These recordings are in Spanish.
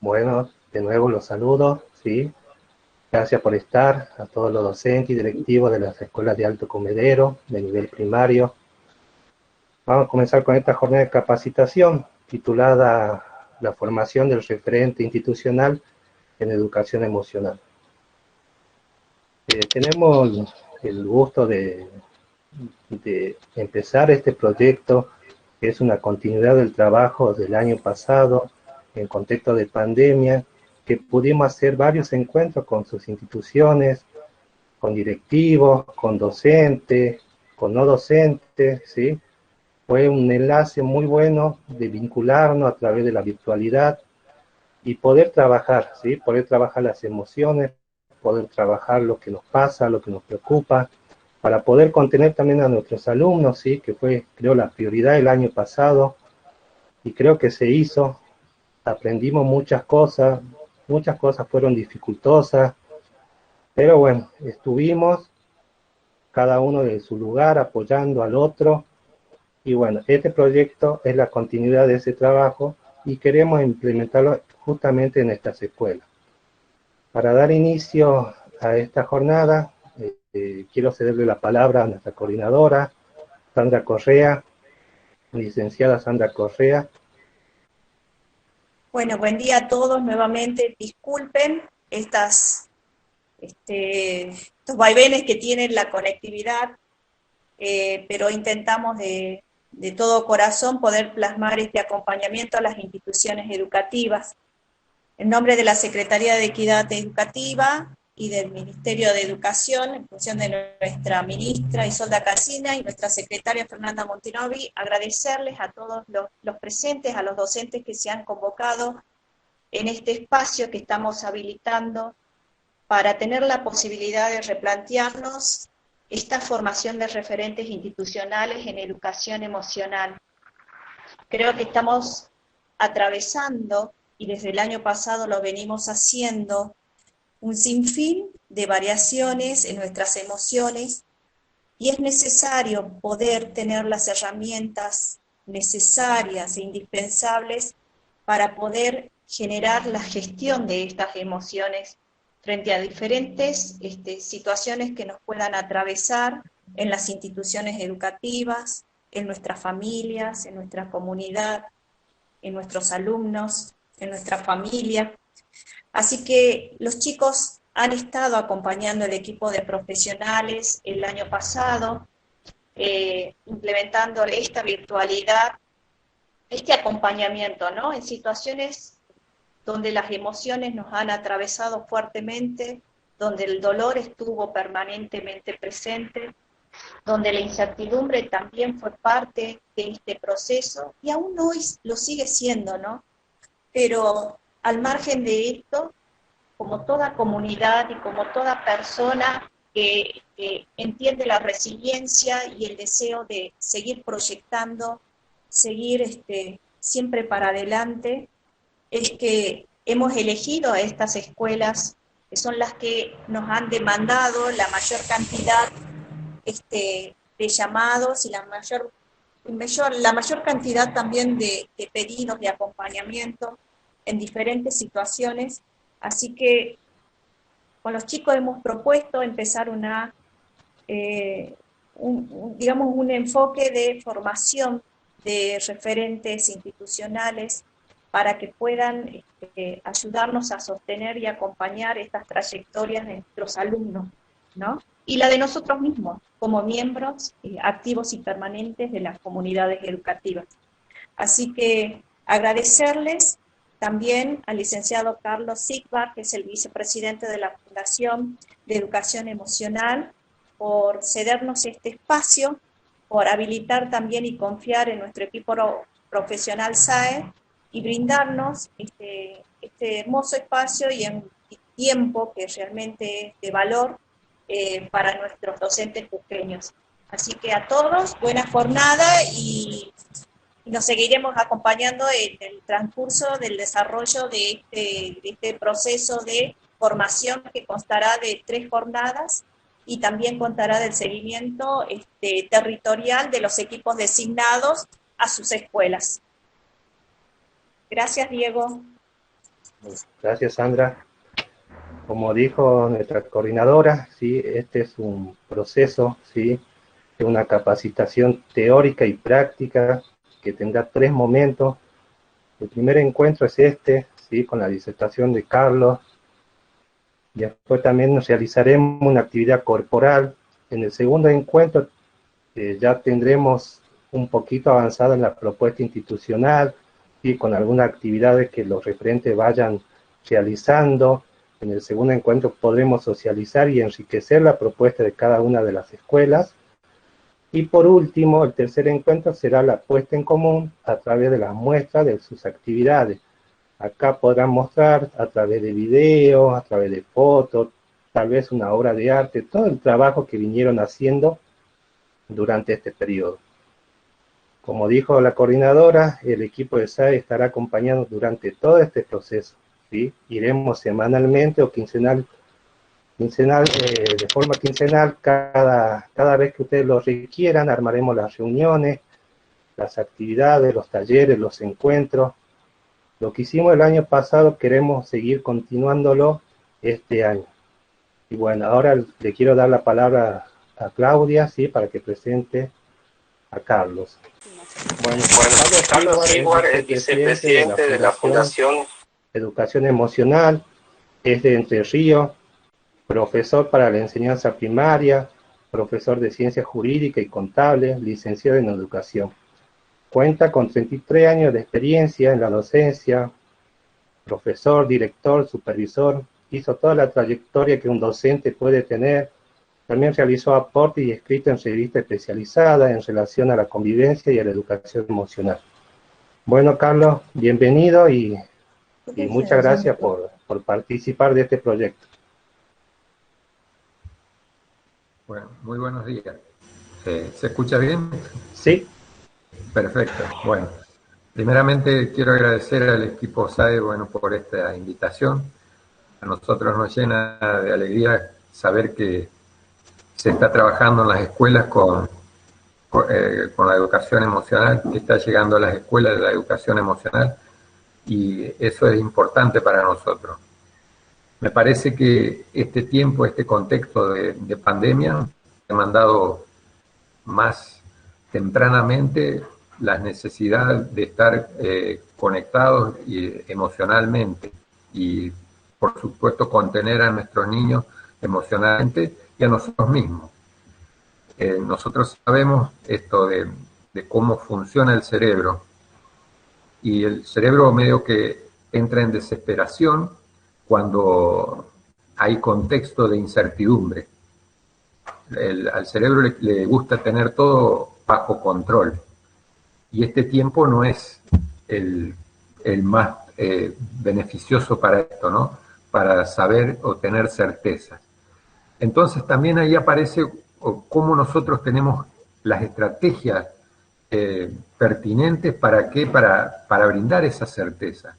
Bueno, de nuevo los saludo, ¿sí? Gracias por estar a todos los docentes y directivos de las escuelas de Alto Comedero, de nivel primario. Vamos a comenzar con esta jornada de capacitación titulada La formación del referente institucional en educación emocional. Tenemos el gusto de empezar este proyecto, que es una continuidad del trabajo del año pasado, en contexto de pandemia, que pudimos hacer varios encuentros con sus instituciones, con directivos, con docentes, con no docentes, ¿sí? Fue un enlace muy bueno de vincularnos a través de la virtualidad y poder trabajar, ¿sí? Poder trabajar las emociones, poder trabajar lo que nos pasa, lo que nos preocupa, para poder contener también a nuestros alumnos, ¿sí? Que fue, creo, la prioridad el año pasado, y creo que se hizo. Aprendimos muchas cosas fueron dificultosas, pero bueno, estuvimos cada uno de su lugar apoyando al otro, y bueno, este proyecto es la continuidad de ese trabajo y queremos implementarlo justamente en estas escuelas. Para dar inicio a esta jornada, quiero cederle la palabra a nuestra coordinadora, Sandra Correa, licenciada Sandra Correa. Bueno, buen día a todos nuevamente. Disculpen estos vaivenes que tiene la conectividad, pero intentamos de todo corazón poder plasmar este acompañamiento a las instituciones educativas. En nombre de la Secretaría de Equidad Educativa y del Ministerio de Educación, en función de nuestra ministra Isolda Calcina y nuestra secretaria Fernanda Montinovi, agradecerles a todos los presentes, a los docentes que se han convocado en este espacio que estamos habilitando para tener la posibilidad de replantearnos esta formación de referentes institucionales en educación emocional. Creo que estamos atravesando, y desde el año pasado lo venimos haciendo, un sinfín de variaciones en nuestras emociones, y es necesario poder tener las herramientas necesarias e indispensables para poder generar la gestión de estas emociones frente a diferentes situaciones que nos puedan atravesar en las instituciones educativas, en nuestras familias, en nuestra comunidad, en nuestros alumnos, en nuestra familia. Así que los chicos han estado acompañando el equipo de profesionales el año pasado, implementando esta virtualidad, este acompañamiento, ¿no? En situaciones donde las emociones nos han atravesado fuertemente, donde el dolor estuvo permanentemente presente, donde la incertidumbre también fue parte de este proceso, y aún hoy lo sigue siendo, ¿no? Pero al margen de esto, como toda comunidad y como toda persona que entiende la resiliencia y el deseo de seguir proyectando, seguir siempre para adelante, es que hemos elegido a estas escuelas, que son las que nos han demandado la mayor cantidad de llamados y la mayor cantidad también de pedidos de acompañamiento en diferentes situaciones. Así que con los chicos hemos propuesto empezar digamos, un enfoque de formación de referentes institucionales para que puedan ayudarnos a sostener y acompañar estas trayectorias de nuestros alumnos, ¿no? Y la de nosotros mismos, como miembros activos y permanentes de las comunidades educativas. Así que agradecerles también al licenciado Carlos Sigbar, que es el vicepresidente de la Fundación de Educación Emocional, por cedernos este espacio, por habilitar también y confiar en nuestro equipo profesional SAE y brindarnos este hermoso espacio y en tiempo que realmente es de valor para nuestros docentes pequeños. Así que a todos, buena jornada y nos seguiremos acompañando en el transcurso del desarrollo de este proceso de formación que constará de 3 jornadas y también contará del seguimiento territorial de los equipos designados a sus escuelas. Gracias, Diego. Gracias, Sandra. Como dijo nuestra coordinadora, ¿sí? Este es un proceso, ¿sí? De una capacitación teórica y práctica que tendrá 3 momentos. El primer encuentro es este, ¿sí? Con la disertación de Carlos. Y después también nos realizaremos una actividad corporal. En el segundo encuentro ya tendremos un poquito avanzada en la propuesta institucional, y con algunas actividades que los referentes vayan realizando. En el segundo encuentro podremos socializar y enriquecer la propuesta de cada una de las escuelas. Y por último, el tercer encuentro será la puesta en común a través de las muestras de sus actividades. Acá podrán mostrar a través de videos, a través de fotos, tal vez una obra de arte, todo el trabajo que vinieron haciendo durante este periodo. Como dijo la coordinadora, el equipo de SAE estará acompañando durante todo este proceso, ¿sí? Iremos semanalmente o de forma quincenal, cada vez que ustedes lo requieran, armaremos las reuniones, las actividades, los talleres, los encuentros. Lo que hicimos el año pasado queremos seguir continuándolo este año. Y bueno, ahora le quiero dar la palabra a Claudia, ¿sí? Para que presente a Carlos. Bueno, Carlos Siguar es vicepresidente de la Fundación Educación Emocional, es de Entre Ríos, profesor para la enseñanza primaria, profesor de ciencia jurídica y contable, licenciado en educación. Cuenta con 33 años de experiencia en la docencia, profesor, director, supervisor, hizo toda la trayectoria que un docente puede tener. También realizó aportes y escrito en revistas especializadas en relación a la convivencia y a la educación emocional. Bueno, Carlos, bienvenido y muchas gracias por participar de este proyecto. Bueno, muy buenos días. ¿Se escucha bien? Sí. Perfecto. Bueno, primeramente quiero agradecer al equipo SAE, por esta invitación. A nosotros nos llena de alegría saber que se está trabajando en las escuelas con la educación emocional, que está llegando a las escuelas de la educación emocional, y eso es importante para nosotros. Me parece que este tiempo, este contexto de pandemia, ha demandado más tempranamente la necesidad de estar conectados emocionalmente y, por supuesto, contener a nuestros niños emocionalmente y a nosotros mismos. Nosotros sabemos esto de cómo funciona el cerebro, y el cerebro medio que entra en desesperación cuando hay contexto de incertidumbre. Al cerebro le gusta tener todo bajo control, y este tiempo no es el más beneficioso para esto, ¿no? Para saber o tener certezas. Entonces también ahí aparece cómo nosotros tenemos las estrategias pertinentes para brindar esa certeza.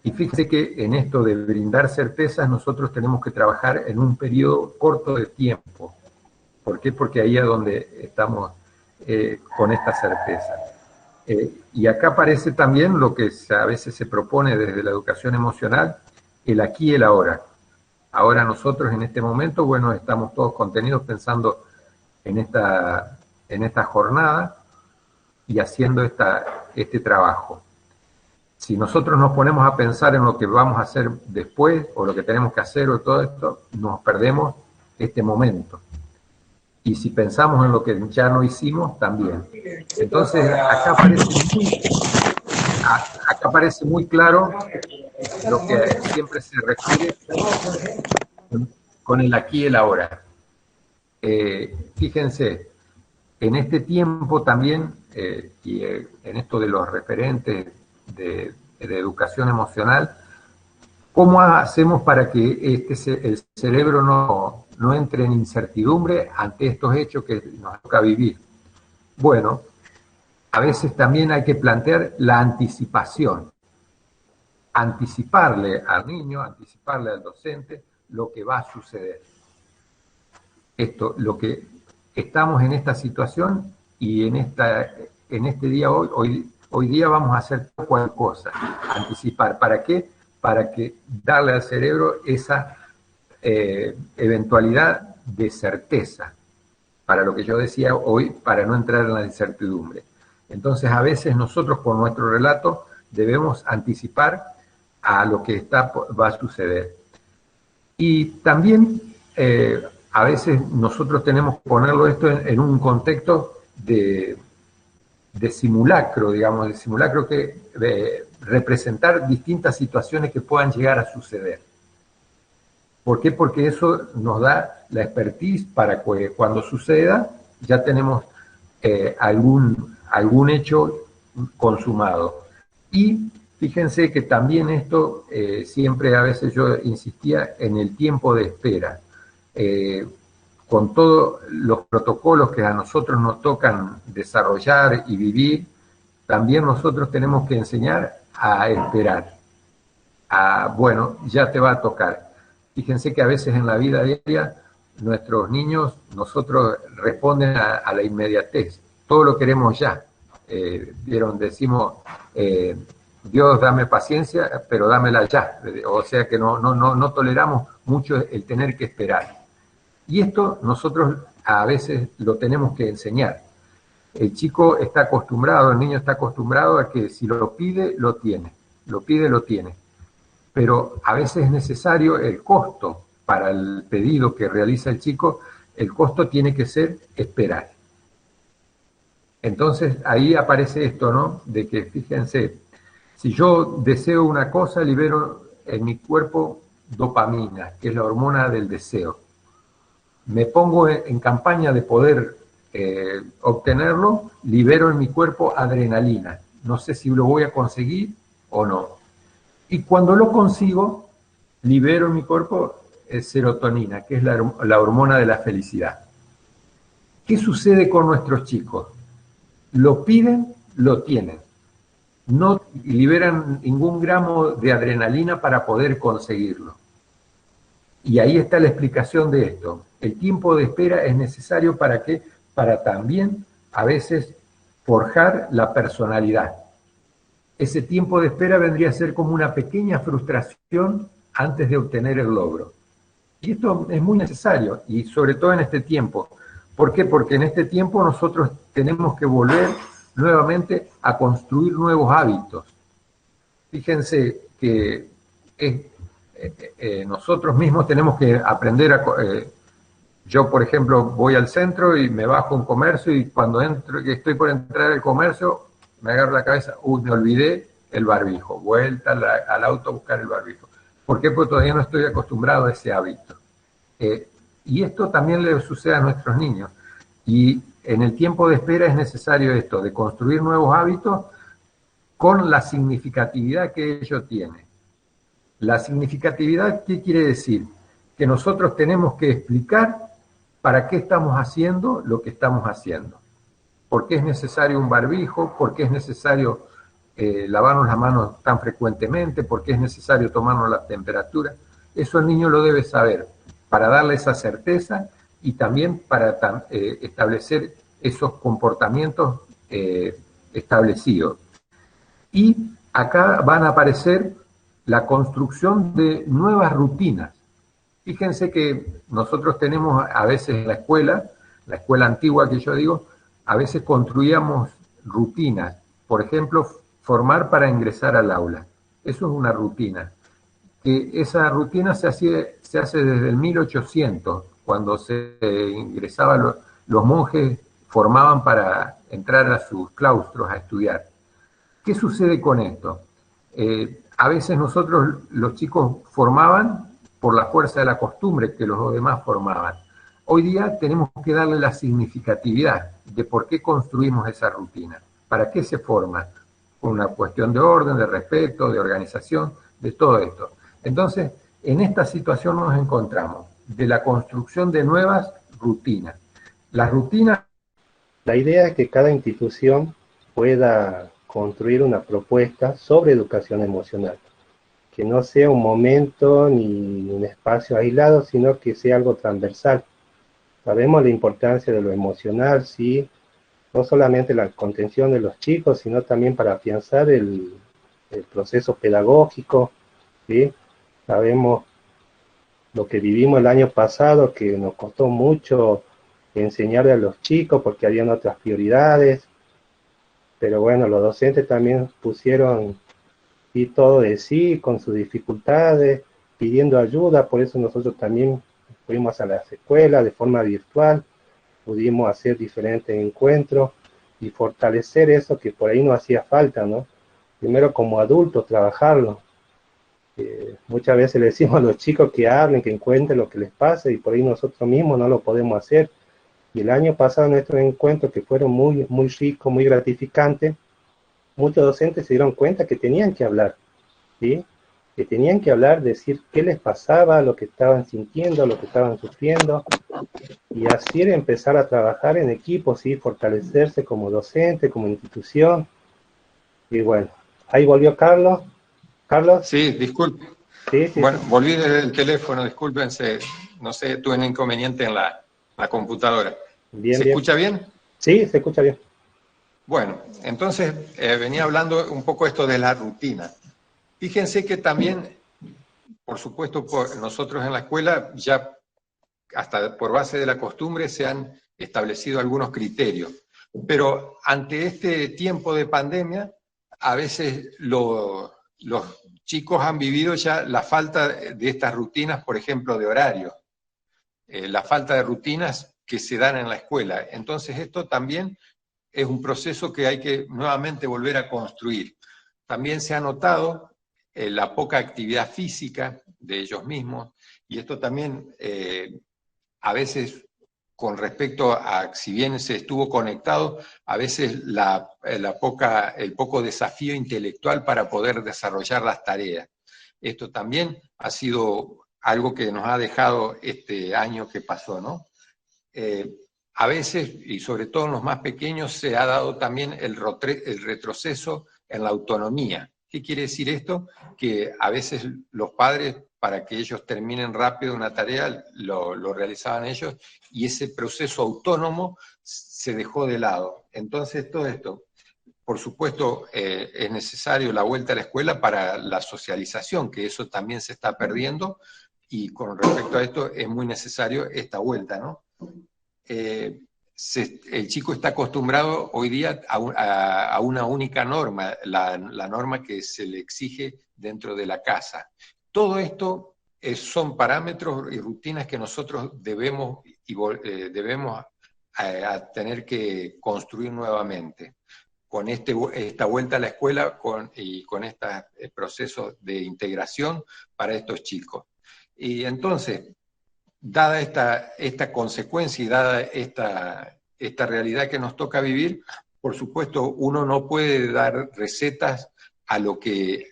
Y fíjese que en esto de brindar certezas nosotros tenemos que trabajar en un periodo corto de tiempo. ¿Por qué? Porque ahí es donde estamos con esta certeza. Y acá aparece también lo que a veces se propone desde la educación emocional, el aquí y el ahora. Ahora nosotros en este momento, estamos todos contenidos pensando en esta jornada y haciendo este trabajo. Si nosotros nos ponemos a pensar en lo que vamos a hacer después, o lo que tenemos que hacer, o todo esto, nos perdemos este momento. Y si pensamos en lo que ya no hicimos, también. Entonces, acá aparece muy claro lo que siempre se refiere con el aquí y el ahora. Fíjense, en este tiempo también, y en esto de los referentes de educación emocional, ¿cómo hacemos para que el cerebro no entre en incertidumbre ante estos hechos que nos toca vivir? Bueno, a veces también hay que plantear la anticipación. Anticiparle al niño, anticiparle al docente lo que va a suceder. Lo que estamos en esta situación, y en este día hoy día vamos a hacer cualquier cosa. Anticipar. ¿Para qué? para que darle al cerebro esa eventualidad de certeza, para lo que yo decía hoy, para no entrar en la incertidumbre. Entonces, a veces nosotros, por nuestro relato, debemos anticipar a lo que va a suceder. Y también, a veces nosotros tenemos que ponerlo esto en un contexto de simulacro, digamos, de simulacro que representar distintas situaciones que puedan llegar a suceder. ¿Por qué? Porque eso nos da la expertise para que cuando suceda ya tenemos algún hecho consumado. Y fíjense que también esto, siempre a veces yo insistía en el tiempo de espera. Con todos los protocolos que a nosotros nos tocan desarrollar y vivir, también nosotros tenemos que enseñar a esperar. Bueno, ya te va a tocar. Fíjense que a veces en la vida diaria nuestros niños, nosotros responden a la inmediatez. Todo lo queremos ya. Decimos, Dios dame paciencia, pero dámela ya. O sea que no toleramos mucho el tener que esperar. Y esto nosotros a veces lo tenemos que enseñar. El chico está acostumbrado, el niño está acostumbrado a que si lo pide, lo tiene. Lo pide, lo tiene. Pero a veces es necesario el costo para el pedido que realiza el chico, el costo tiene que ser esperar. Entonces ahí aparece esto, ¿no? De que, fíjense, si yo deseo una cosa, libero en mi cuerpo dopamina, que es la hormona del deseo. Me pongo en campaña de poder obtenerlo, libero en mi cuerpo adrenalina. No sé si lo voy a conseguir o no. Y cuando lo consigo, libero en mi cuerpo serotonina, que es la hormona de la felicidad. ¿Qué sucede con nuestros chicos? Lo piden, lo tienen. No liberan ningún gramo de adrenalina para poder conseguirlo. Y ahí está la explicación de esto. El tiempo de espera es necesario ¿para qué? Para también, a veces, forjar la personalidad. Ese tiempo de espera vendría a ser como una pequeña frustración antes de obtener el logro. Y esto es muy necesario, y sobre todo en este tiempo. ¿Por qué? Porque en este tiempo nosotros tenemos que volver nuevamente a construir nuevos hábitos. Fíjense que nosotros mismos tenemos que aprender a... yo, por ejemplo, voy al centro y me bajo a un comercio y cuando estoy por entrar al comercio, me agarro la cabeza, me olvidé el barbijo, vuelta al auto a buscar el barbijo. ¿Por qué? Porque todavía no estoy acostumbrado a ese hábito. Y esto también le sucede a nuestros niños. Y en el tiempo de espera es necesario esto, de construir nuevos hábitos con la significatividad que ello tiene. La significatividad, ¿qué quiere decir? Que nosotros tenemos que explicar para qué estamos haciendo lo que estamos haciendo. ¿Por qué es necesario un barbijo? ¿Por qué es necesario lavarnos las manos tan frecuentemente? ¿Por qué es necesario tomarnos la temperatura? Eso el niño lo debe saber, para darle esa certeza y también para establecer esos comportamientos establecidos. Y acá van a aparecer la construcción de nuevas rutinas. Fíjense que nosotros tenemos a veces en la escuela antigua que yo digo, a veces construíamos rutinas. Por ejemplo, formar para ingresar al aula. Eso es una rutina. Que esa rutina se hace desde el 1800, cuando se ingresaban los monjes, formaban para entrar a sus claustros a estudiar. ¿Qué sucede con esto? A veces nosotros, los chicos, formaban por la fuerza de la costumbre que los demás formaban. Hoy día tenemos que darle la significatividad de por qué construimos esa rutina, para qué se forma, por una cuestión de orden, de respeto, de organización, de todo esto. Entonces, en esta situación nos encontramos, de la construcción de nuevas rutinas. Las rutinas... La idea es que cada institución pueda construir una propuesta sobre educación emocional, que no sea un momento ni un espacio aislado, sino que sea algo transversal. Sabemos la importancia de lo emocional, sí, no solamente la contención de los chicos, sino también para afianzar el proceso pedagógico, ¿sí? Sabemos lo que vivimos el año pasado, que nos costó mucho enseñarle a los chicos porque habían otras prioridades, pero bueno, los docentes también pusieron y todo de sí, con sus dificultades, pidiendo ayuda, por eso nosotros también fuimos a las escuelas de forma virtual, pudimos hacer diferentes encuentros y fortalecer eso que por ahí no hacía falta, ¿no? Primero como adultos, trabajarlo. Muchas veces le decimos a los chicos que hablen, que encuentren lo que les pasa y por ahí nosotros mismos no lo podemos hacer. Y el año pasado nuestros encuentros que fueron muy, muy ricos, muy gratificantes, muchos docentes se dieron cuenta que tenían que hablar, ¿sí? Que tenían que hablar, decir qué les pasaba, lo que estaban sintiendo, lo que estaban sufriendo, y así era empezar a trabajar en equipo, ¿sí? Fortalecerse como docente, como institución, y bueno, ahí volvió Carlos. Carlos, Sí, disculpe. sí, sí, Bueno, sí, volví del teléfono, discúlpense, no sé, tuve un inconveniente en la computadora. bien, ¿Se bien. escucha bien? Sí, se escucha bien. Bueno, entonces venía hablando un poco esto de la rutina. Fíjense que también, por supuesto, nosotros en la escuela ya hasta por base de la costumbre se han establecido algunos criterios, pero ante este tiempo de pandemia, a veces los chicos han vivido ya la falta de estas rutinas, por ejemplo, de horario, la falta de rutinas que se dan en la escuela. Entonces esto también es un proceso que hay que nuevamente volver a construir. También se ha notado la poca actividad física de ellos mismos, y esto también a veces con respecto a si bien se estuvo conectado, a veces el poco desafío intelectual para poder desarrollar las tareas. Esto también ha sido algo que nos ha dejado este año que pasó, ¿no? A veces, y sobre todo en los más pequeños, se ha dado también el retroceso en la autonomía. ¿Qué quiere decir esto? Que a veces los padres, para que ellos terminen rápido una tarea, lo realizaban ellos, y ese proceso autónomo se dejó de lado. Entonces, todo esto, por supuesto, es necesario la vuelta a la escuela para la socialización, que eso también se está perdiendo, y con respecto a esto es muy necesario esta vuelta, ¿no? El chico está acostumbrado hoy día a una única norma, la norma que se le exige dentro de la casa. Todo esto son parámetros y rutinas que nosotros debemos tener que construir nuevamente con esta vuelta a la escuela y con estos procesos de integración para estos chicos. Y entonces, dada esta consecuencia y dada esta realidad que nos toca vivir, por supuesto, uno no puede dar recetas a lo que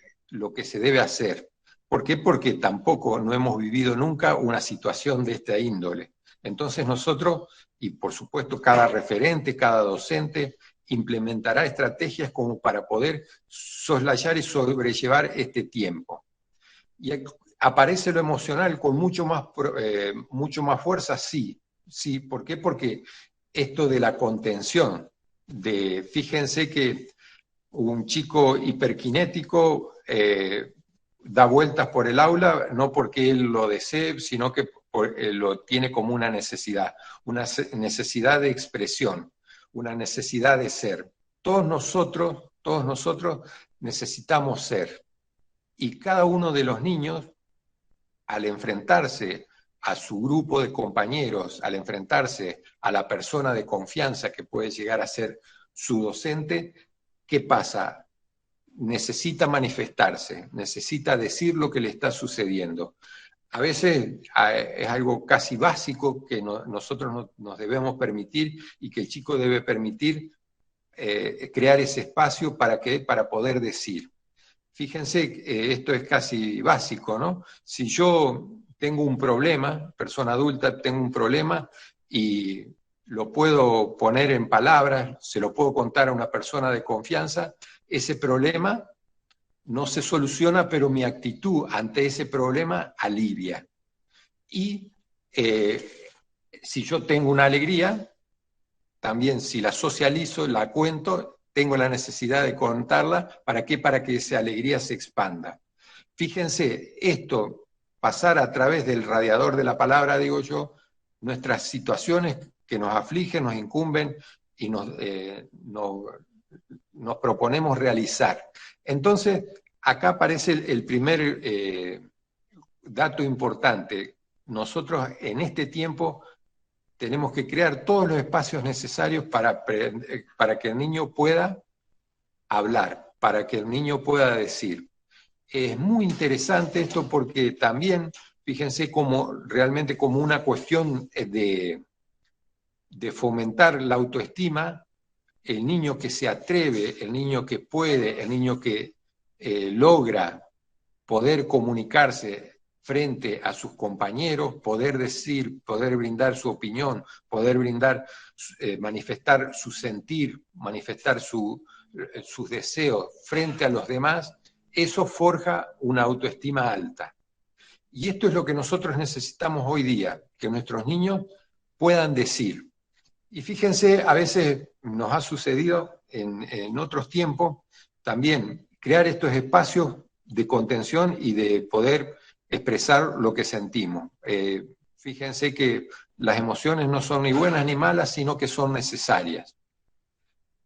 se debe hacer. ¿Por qué? Porque tampoco no hemos vivido nunca una situación de esta índole. Entonces nosotros, y por supuesto cada referente, cada docente, implementará estrategias como para poder soslayar y sobrellevar este tiempo. Y aparece lo emocional con mucho más fuerza, sí. Sí, ¿por qué? Porque esto de la contención, fíjense que un chico hiperkinético da vueltas por el aula, no porque él lo desee, sino que lo tiene como una necesidad de expresión, una necesidad de ser. Todos nosotros necesitamos ser. Y cada uno de los niños, al enfrentarse a su grupo de compañeros, al enfrentarse a la persona de confianza que puede llegar a ser su docente, ¿qué pasa? Necesita manifestarse, necesita decir lo que le está sucediendo. A veces es algo casi básico que nosotros nos debemos permitir y que el chico debe permitir crear ese espacio para poder decir. Fíjense, esto es casi básico, ¿no? Si yo tengo un problema, persona adulta, tengo un problema y lo puedo poner en palabras, se lo puedo contar a una persona de confianza, ese problema no se soluciona, pero mi actitud ante ese problema alivia. Y si yo tengo una alegría, también si la socializo, la cuento, tengo la necesidad de contarla. ¿Para qué? Para que esa alegría se expanda. fíjense, esto, pasar a través del radiador de la palabra, digo yo, nuestras situaciones que nos afligen, nos incumben y nos proponemos realizar. Entonces, acá aparece el primer dato importante. Nosotros en este tiempo tenemos que crear todos los espacios necesarios para que el niño pueda hablar, para que el niño pueda decir. Es muy interesante esto porque también, fíjense, realmente como una cuestión de fomentar la autoestima, el niño que se atreve, el niño que puede, el niño que logra poder comunicarse frente a sus compañeros, poder decir, poder brindar su opinión, poder manifestar su sentir, manifestar sus deseos frente a los demás, eso forja una autoestima alta. Y esto es lo que nosotros necesitamos hoy día, que nuestros niños puedan decir. Y fíjense, a veces nos ha sucedido en otros tiempos también crear estos espacios de contención y de poder expresar lo que sentimos. Fíjense que las emociones no son ni buenas ni malas, sino que son necesarias.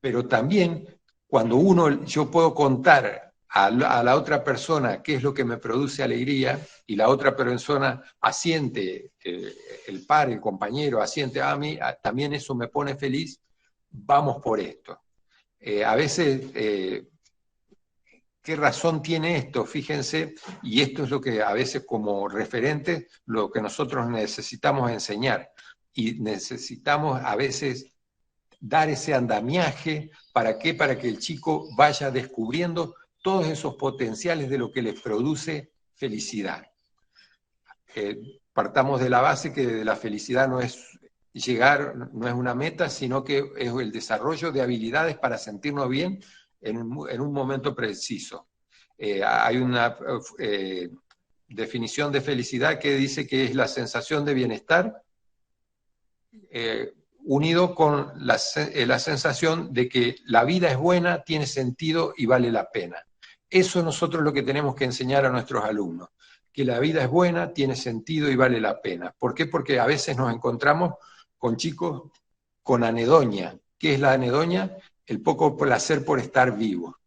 Pero también cuando yo puedo contar a la otra persona qué es lo que me produce alegría y la otra persona asiente, el par, el compañero asiente a mí, también eso me pone feliz, vamos por esto. A veces, ¿qué razón tiene esto? Fíjense, y esto es lo que a veces como referente, lo que nosotros necesitamos enseñar, y necesitamos a veces dar ese andamiaje, ¿para qué? Para que el chico vaya descubriendo todos esos potenciales de lo que les produce felicidad. Partamos de la base que la felicidad no es llegar, no es una meta, sino que es el desarrollo de habilidades para sentirnos bien en un momento preciso. Hay una definición de felicidad que dice que es la sensación de bienestar unido con la sensación de que la vida es buena, tiene sentido y vale la pena. Eso es nosotros lo que tenemos que enseñar a nuestros alumnos, que la vida es buena, tiene sentido y vale la pena. ¿Por qué? Porque a veces nos encontramos con chicos con anedonia. ¿Qué es la anedonia? El poco placer por estar vivo.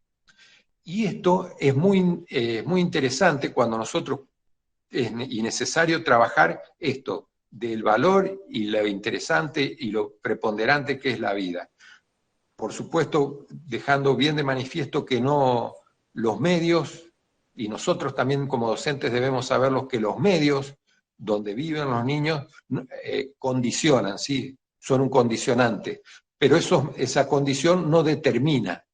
Y esto es muy interesante cuando nosotros es necesario trabajar esto del valor y lo interesante y lo preponderante que es la vida. Por supuesto, dejando bien de manifiesto que no los medios, y nosotros también como docentes debemos saberlos, que los medios donde viven los niños condicionan, ¿sí? Son un condicionante, pero esa condición no determina.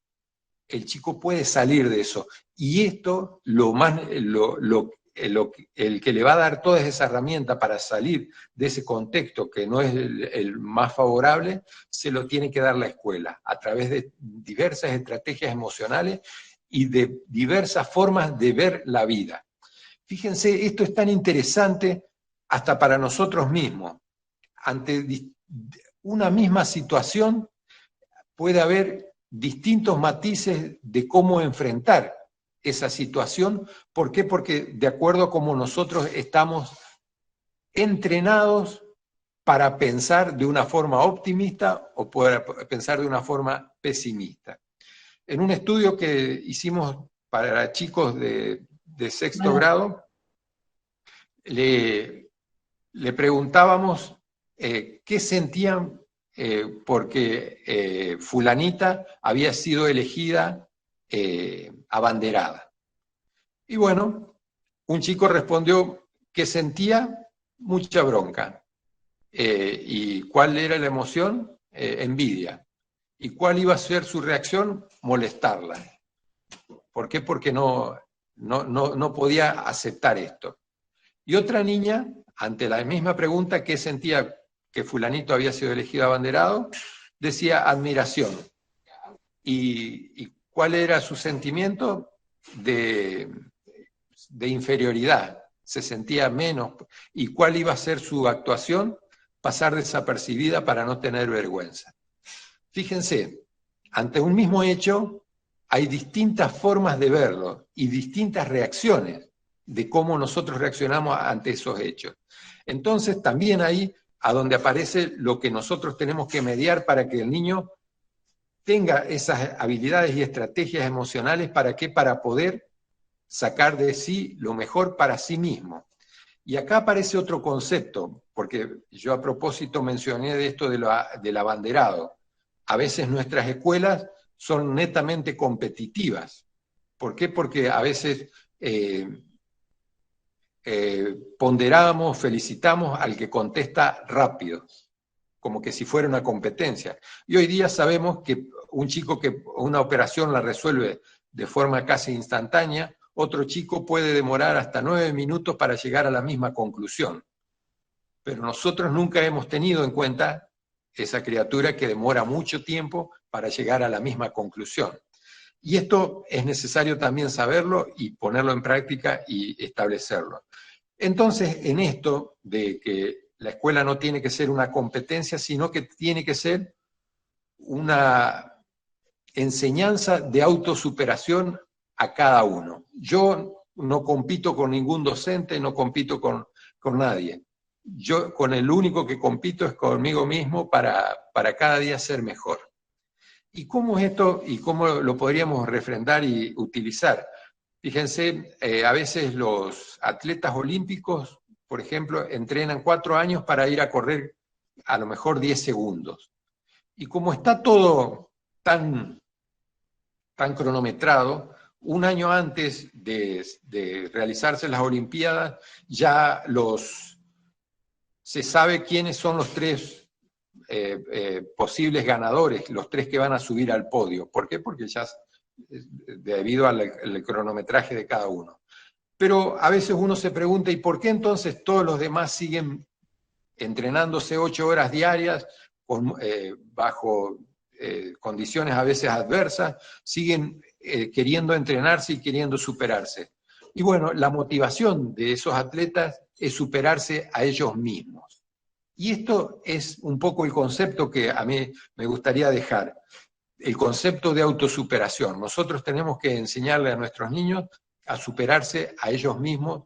El chico puede salir de eso. Y esto, el que le va a dar todas esas herramientas para salir de ese contexto que no es el más favorable, se lo tiene que dar la escuela, a través de diversas estrategias emocionales y de diversas formas de ver la vida. Fíjense, esto es tan interesante hasta para nosotros mismos. Ante una misma situación puede haber distintos matices de cómo enfrentar esa situación. ¿Por qué? Porque de acuerdo a cómo nosotros estamos entrenados para pensar de una forma optimista o para pensar de una forma pesimista. En un estudio que hicimos para chicos de sexto grado, le preguntábamos qué sentían porque fulanita había sido elegida abanderada. Y bueno, un chico respondió que sentía mucha bronca. ¿Y cuál era la emoción? Envidia. ¿Y cuál iba a ser su reacción? Molestarla. ¿Por qué? Porque no podía aceptar esto. Y otra niña, ante la misma pregunta, ¿qué sentía que fulanito había sido elegido abanderado? Decía admiración. ¿Y cuál era su sentimiento? De inferioridad. Se sentía menos. ¿Y cuál iba a ser su actuación? Pasar desapercibida para no tener vergüenza. Fíjense, ante un mismo hecho hay distintas formas de verlo y distintas reacciones de cómo nosotros reaccionamos ante esos hechos. Entonces, también ahí a donde aparece lo que nosotros tenemos que mediar para que el niño tenga esas habilidades y estrategias emocionales. ¿Para qué? Para poder sacar de sí lo mejor para sí mismo. Y acá aparece otro concepto, porque yo a propósito mencioné de esto del abanderado. A veces nuestras escuelas son netamente competitivas. ¿Por qué? Porque a veces ponderamos, felicitamos al que contesta rápido, como que si fuera una competencia. Y hoy día sabemos que un chico que una operación la resuelve de forma casi instantánea, otro chico puede demorar hasta 9 minutos para llegar a la misma conclusión. Pero nosotros nunca hemos tenido en cuenta esa criatura que demora mucho tiempo para llegar a la misma conclusión. Y esto es necesario también saberlo y ponerlo en práctica y establecerlo. Entonces, en esto de que la escuela no tiene que ser una competencia, sino que tiene que ser una enseñanza de autosuperación a cada uno. Yo no compito con ningún docente, no compito con nadie. Yo con el único que compito es conmigo mismo para cada día ser mejor. ¿Y cómo es esto y cómo lo podríamos refrendar y utilizar? Fíjense, a veces los atletas olímpicos, por ejemplo, entrenan 4 años para ir a correr a lo mejor 10 segundos. Y como está todo tan cronometrado, un año antes de realizarse las Olimpiadas, ya se sabe quiénes son los 3 posibles ganadores, los 3 que van a subir al podio. ¿Por qué? Porque ya debido al cronometraje de cada uno. Pero a veces uno se pregunta, ¿y por qué entonces todos los demás siguen entrenándose 8 horas diarias bajo condiciones a veces adversas, siguen queriendo entrenarse y queriendo superarse? Y bueno, la motivación de esos atletas es superarse a ellos mismos. Y esto es un poco el concepto que a mí me gustaría dejar, el concepto de autosuperación. Nosotros tenemos que enseñarle a nuestros niños a superarse a ellos mismos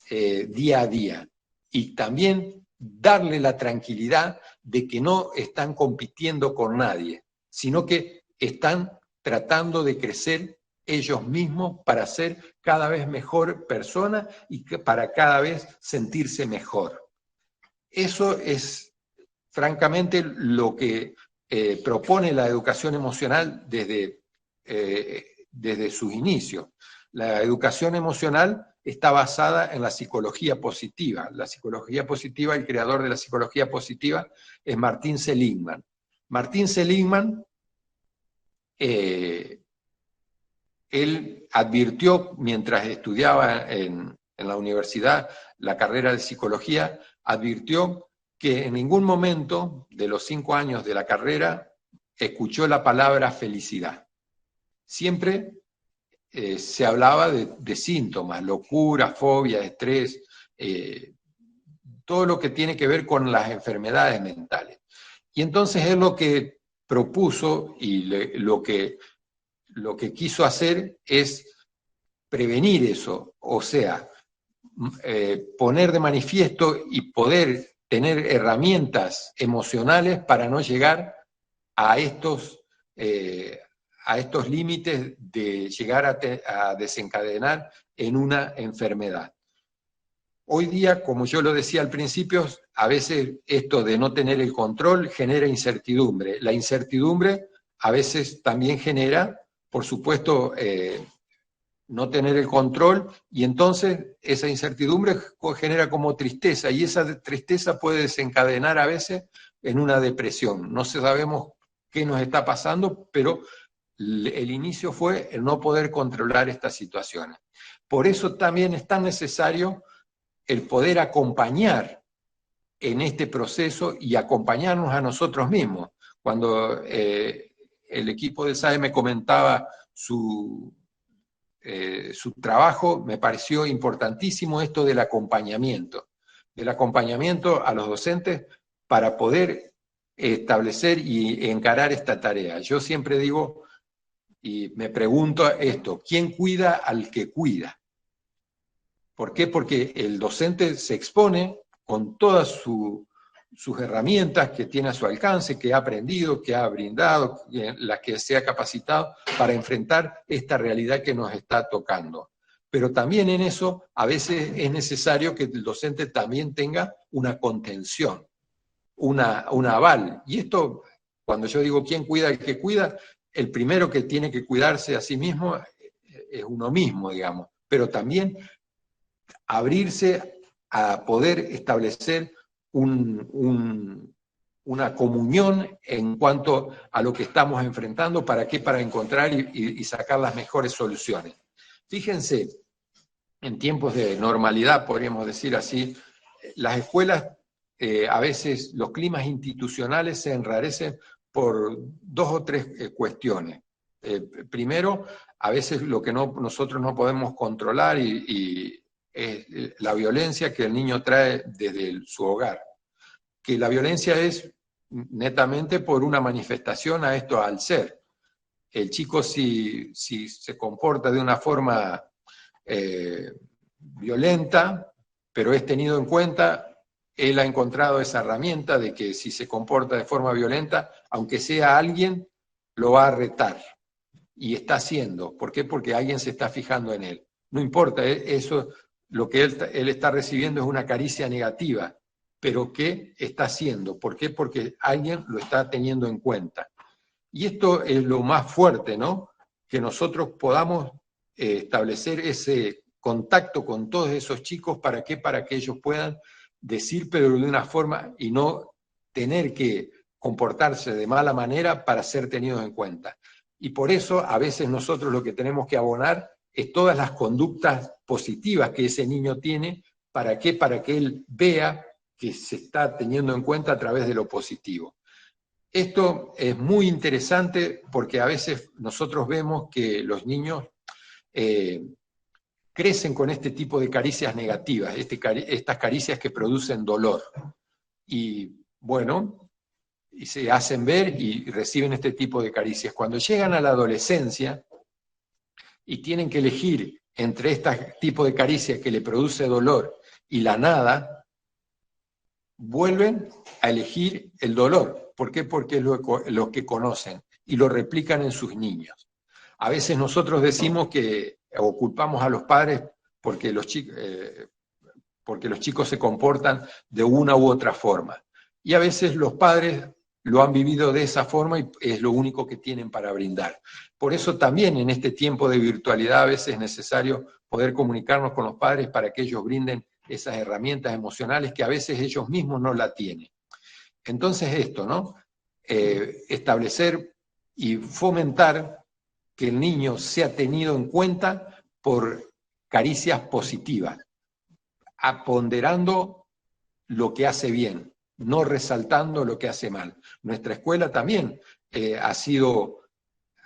día a día. Y también darle la tranquilidad de que no están compitiendo con nadie, sino que están tratando de crecer ellos mismos para ser cada vez mejor persona y para cada vez sentirse mejor. Eso es, francamente, lo que propone la educación emocional desde sus inicios. La educación emocional está basada en la psicología positiva. La psicología positiva, el creador de la psicología positiva es Martin Seligman. Martin Seligman, él advirtió mientras estudiaba en la universidad la carrera de psicología, advirtió que en ningún momento de los 5 años de la carrera escuchó la palabra felicidad. Siempre se hablaba de síntomas, locura, fobia, estrés, todo lo que tiene que ver con las enfermedades mentales. Y entonces él lo que propuso y lo que quiso hacer es prevenir eso, o sea, poner de manifiesto y poder tener herramientas emocionales para no llegar a estos límites de llegar a desencadenar en una enfermedad. Hoy día, como yo lo decía al principio, a veces esto de no tener el control genera incertidumbre. La incertidumbre a veces también genera, por supuesto, no tener el control, y entonces esa incertidumbre genera como tristeza, y esa tristeza puede desencadenar a veces en una depresión. No sabemos qué nos está pasando, pero el inicio fue el no poder controlar estas situaciones. Por eso también es tan necesario el poder acompañar en este proceso y acompañarnos a nosotros mismos. Cuando el equipo de SAE me comentaba su trabajo, me pareció importantísimo esto del acompañamiento a los docentes para poder establecer y encarar esta tarea. Yo siempre digo y me pregunto esto, ¿quién cuida al que cuida? ¿Por qué? Porque el docente se expone con todas sus herramientas que tiene a su alcance, que ha aprendido, que ha brindado, las que se ha capacitado para enfrentar esta realidad que nos está tocando. Pero también en eso a veces es necesario que el docente también tenga una contención, una aval. Y esto, cuando yo digo quién cuida el que cuida, el primero que tiene que cuidarse a sí mismo es uno mismo, digamos, pero también abrirse a poder establecer una comunión en cuanto a lo que estamos enfrentando. ¿Para qué? Para encontrar y sacar las mejores soluciones. Fíjense, en tiempos de normalidad, podríamos decir así, las escuelas, a veces los climas institucionales se enrarecen por dos o tres cuestiones. Primero, a veces lo que nosotros no podemos controlar y es la violencia que el niño trae desde su hogar. Que la violencia es netamente por una manifestación a esto, al ser. El chico si se comporta de una forma violenta, pero es tenido en cuenta, él ha encontrado esa herramienta de que si se comporta de forma violenta, aunque sea alguien, lo va a retar. Y está haciendo. ¿Por qué? Porque alguien se está fijando en él. No importa, eso, lo que él está recibiendo es una caricia negativa, pero ¿qué está haciendo? ¿Por qué? Porque alguien lo está teniendo en cuenta. Y esto es lo más fuerte, ¿no? Que nosotros podamos establecer ese contacto con todos esos chicos. ¿Para qué? Para que ellos puedan decir, pero de una forma, y no tener que comportarse de mala manera para ser tenidos en cuenta. Y por eso a veces nosotros lo que tenemos que abonar es todas las conductas positivas que ese niño tiene. ¿Para qué? Para que él vea que se está teniendo en cuenta a través de lo positivo. Esto es muy interesante porque a veces nosotros vemos que los niños crecen con este tipo de caricias negativas, estas caricias que producen dolor. Y bueno, y se hacen ver y reciben este tipo de caricias. Cuando llegan a la adolescencia y tienen que elegir entre este tipo de caricias que le produce dolor y la nada, vuelven a elegir el dolor. ¿Por qué? Porque es lo que conocen y lo replican en sus niños. A veces nosotros decimos que, o culpamos a los padres porque los chicos se comportan de una u otra forma. Y a veces los padres lo han vivido de esa forma y es lo único que tienen para brindar. Por eso también en este tiempo de virtualidad a veces es necesario poder comunicarnos con los padres para que ellos brinden esas herramientas emocionales que a veces ellos mismos no la tienen. Entonces esto, ¿no? Establecer y fomentar que el niño sea tenido en cuenta por caricias positivas, ponderando lo que hace bien, no resaltando lo que hace mal. Nuestra escuela también ha sido,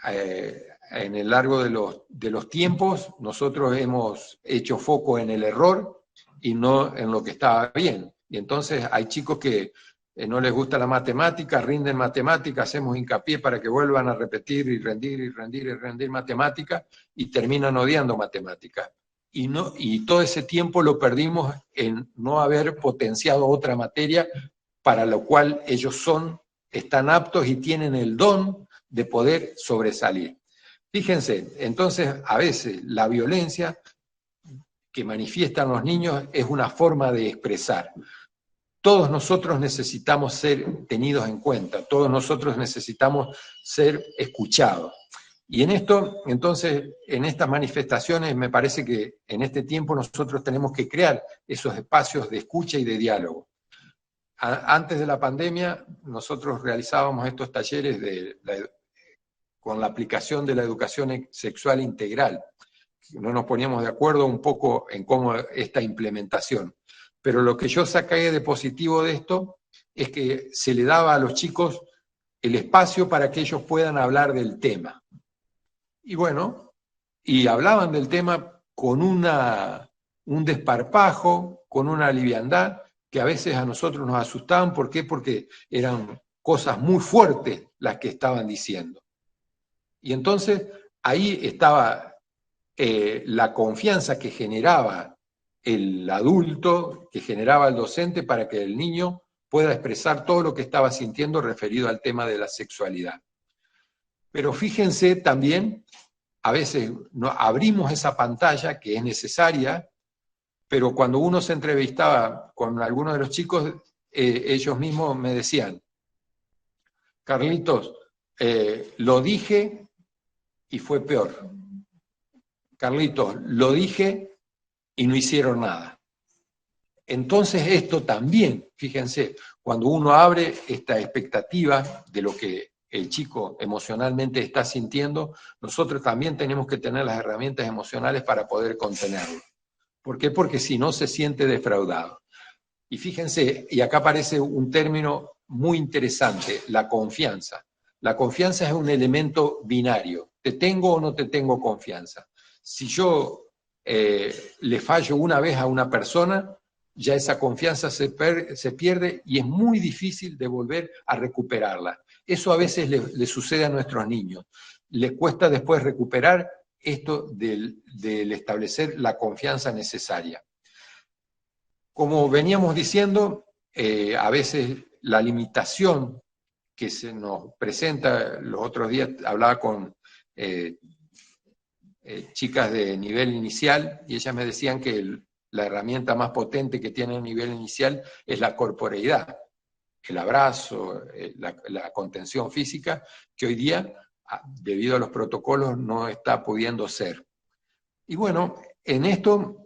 en el largo de los tiempos, nosotros hemos hecho foco en el error y no en lo que estaba bien. Y entonces hay chicos que no les gusta la matemática, rinden matemática, hacemos hincapié para que vuelvan a repetir y rendir matemática y terminan odiando matemática. Y todo ese tiempo lo perdimos en no haber potenciado otra materia para lo cual ellos están aptos y tienen el don de poder sobresalir. Fíjense, entonces a veces la violencia que manifiestan los niños es una forma de expresar. Todos nosotros necesitamos ser tenidos en cuenta, todos nosotros necesitamos ser escuchados. Y en esto, entonces, en estas manifestaciones, me parece que en este tiempo nosotros tenemos que crear esos espacios de escucha y de diálogo. Antes de la pandemia, nosotros realizábamos estos talleres con la aplicación de la educación sexual integral. No nos poníamos de acuerdo un poco en cómo esta implementación. Pero lo que yo saqué de positivo de esto es que se le daba a los chicos el espacio para que ellos puedan hablar del tema. Y bueno, y hablaban del tema con un desparpajo, con una liviandad, que a veces a nosotros nos asustaban. ¿Por qué? Porque eran cosas muy fuertes las que estaban diciendo. Y entonces ahí estaba la confianza que generaba el adulto que generaba el docente para que el niño pueda expresar todo lo que estaba sintiendo referido al tema de la sexualidad. Pero fíjense también, a veces abrimos esa pantalla que es necesaria, pero cuando uno se entrevistaba con algunos de los chicos, ellos mismos me decían, Carlitos, lo dije y fue peor. Carlitos, lo dije y no hicieron nada. Entonces esto también, fíjense, cuando uno abre esta expectativa de lo que el chico emocionalmente está sintiendo, nosotros también tenemos que tener las herramientas emocionales para poder contenerlo. ¿Por qué? Porque si no se siente defraudado. Y fíjense, y acá aparece un término muy interesante, la confianza. La confianza es un elemento binario. ¿Te tengo o no te tengo confianza? Si yo le fallo una vez a una persona, ya esa confianza se pierde y es muy difícil de volver a recuperarla. Eso a veces le sucede a nuestros niños. Les cuesta después recuperar esto del establecer la confianza necesaria. Como veníamos diciendo, a veces la limitación que se nos presenta, los otros días hablaba con chicas de nivel inicial y ellas me decían que la herramienta más potente que tiene a nivel inicial es la corporeidad, el abrazo, la contención física, que hoy día, debido a los protocolos, no está pudiendo ser. Y bueno, en esto,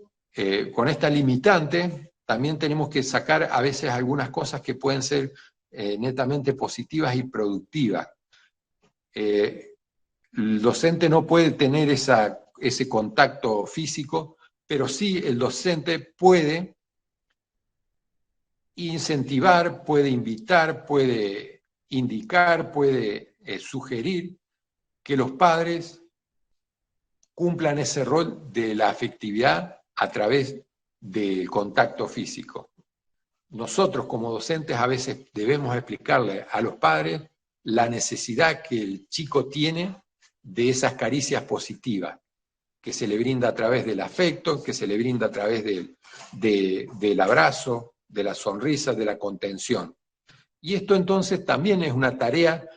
con esta limitante, también tenemos que sacar a veces algunas cosas que pueden ser netamente positivas y productivas. El docente no puede tener ese contacto físico, pero sí el docente puede incentivar, puede invitar, puede indicar, puede sugerir que los padres cumplan ese rol de la afectividad a través del contacto físico. Nosotros como docentes a veces debemos explicarle a los padres la necesidad que el chico tiene de esas caricias positivas, que se le brinda a través del afecto, que se le brinda a través del abrazo, de la sonrisa, de la contención. Y esto entonces también es una tarea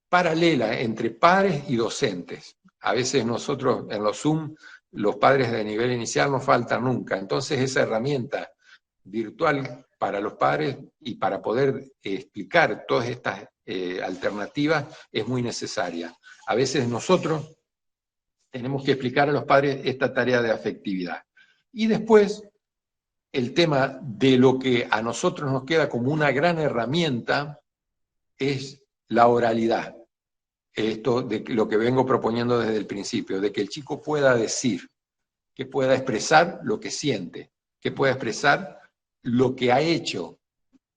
paralela entre padres y docentes. A veces nosotros en los Zoom, los padres de nivel inicial no faltan nunca. Entonces esa herramienta virtual para los padres y para poder explicar todas estas alternativas es muy necesaria. A veces nosotros tenemos que explicar a los padres esta tarea de afectividad. Y después, el tema de lo que a nosotros nos queda como una gran herramienta es la oralidad. Esto de lo que vengo proponiendo desde el principio, de que el chico pueda decir, que pueda expresar lo que siente, que pueda expresar lo que ha hecho.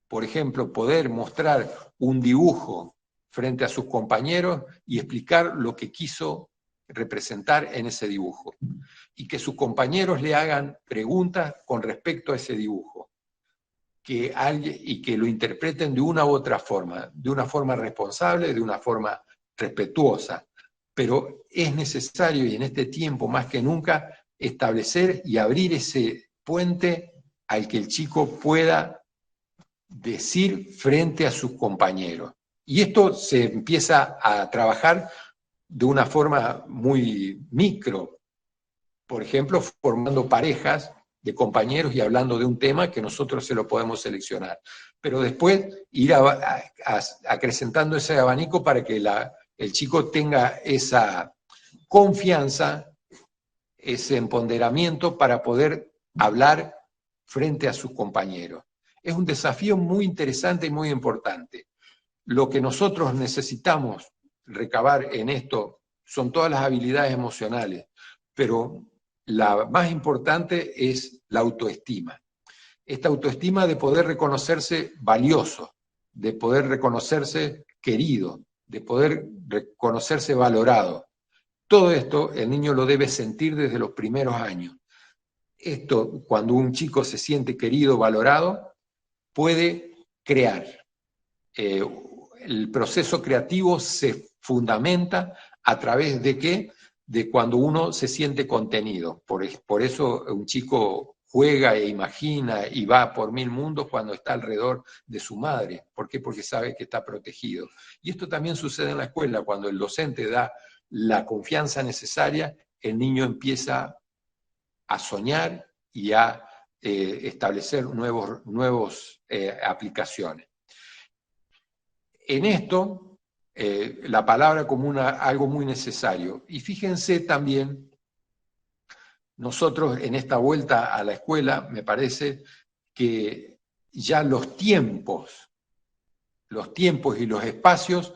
Por ejemplo, poder mostrar un dibujo frente a sus compañeros y explicar lo que quiso representar en ese dibujo. Y que sus compañeros le hagan preguntas con respecto a ese dibujo. Y que lo interpreten de una u otra forma, de una forma responsable, de una forma respetuosa. Pero es necesario, y en este tiempo más que nunca, establecer y abrir ese puente al que el chico pueda decir frente a sus compañeros. Y esto se empieza a trabajar de una forma muy micro, por ejemplo, formando parejas de compañeros y hablando de un tema que nosotros se lo podemos seleccionar. Pero después ir acrecentando ese abanico para que el chico tenga esa confianza, ese empoderamiento para poder hablar frente a sus compañeros. Es un desafío muy interesante y muy importante. Lo que nosotros necesitamos recabar en esto son todas las habilidades emocionales, pero la más importante es la autoestima. Esta autoestima de poder reconocerse valioso, de poder reconocerse querido, de poder reconocerse valorado. Todo esto el niño lo debe sentir desde los primeros años. Esto, cuando un chico se siente querido, valorado, puede crear. El proceso creativo se fundamenta a través de ¿qué? De cuando uno se siente contenido. Por eso un chico juega e imagina y va por mil mundos cuando está alrededor de su madre. ¿Por qué? Porque sabe que está protegido. Y esto también sucede en la escuela, cuando el docente da la confianza necesaria, el niño empieza a soñar y a establecer nuevas aplicaciones. En esto, la palabra como algo muy necesario. Y fíjense también, nosotros en esta vuelta a la escuela, me parece que ya los tiempos y los espacios,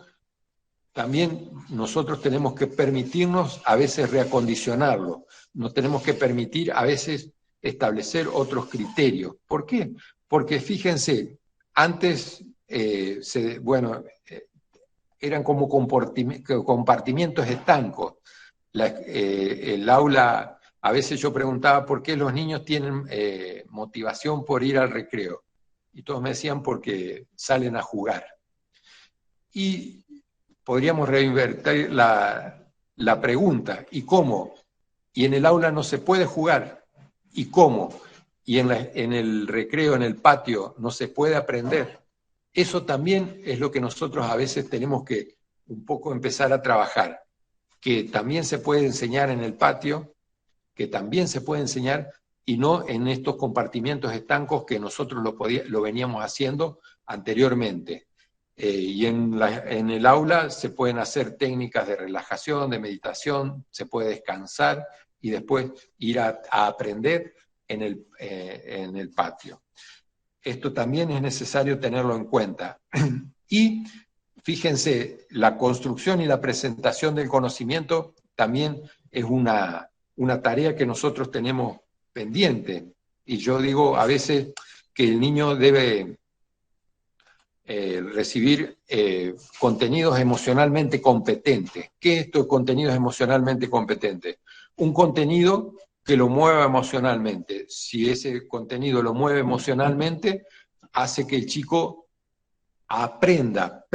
también nosotros tenemos que permitirnos a veces reacondicionarlo. Nos tenemos que permitir a veces establecer otros criterios. ¿Por qué? Porque fíjense, antes, eran como compartimientos estancos. El aula, a veces yo preguntaba por qué los niños tienen motivación por ir al recreo. Y todos me decían porque salen a jugar. Y podríamos reinvertir la pregunta, ¿y cómo? Y en el aula no se puede jugar, ¿y cómo? Y en el recreo, en el patio, no se puede aprender. Eso también es lo que nosotros a veces tenemos que un poco empezar a trabajar, que también se puede enseñar en el patio, que también se puede enseñar, y no en estos compartimientos estancos que nosotros lo veníamos haciendo anteriormente. Y en el aula se pueden hacer técnicas de relajación, de meditación, se puede descansar y después ir a aprender en el patio. Esto también es necesario tenerlo en cuenta. Y fíjense, la construcción y la presentación del conocimiento también es una tarea que nosotros tenemos pendiente. Y yo digo a veces que el niño debe recibir contenidos emocionalmente competentes. ¿Qué es esto de contenidos emocionalmente competentes? Un contenido que lo mueva emocionalmente. Si ese contenido lo mueve emocionalmente, hace que el chico aprenda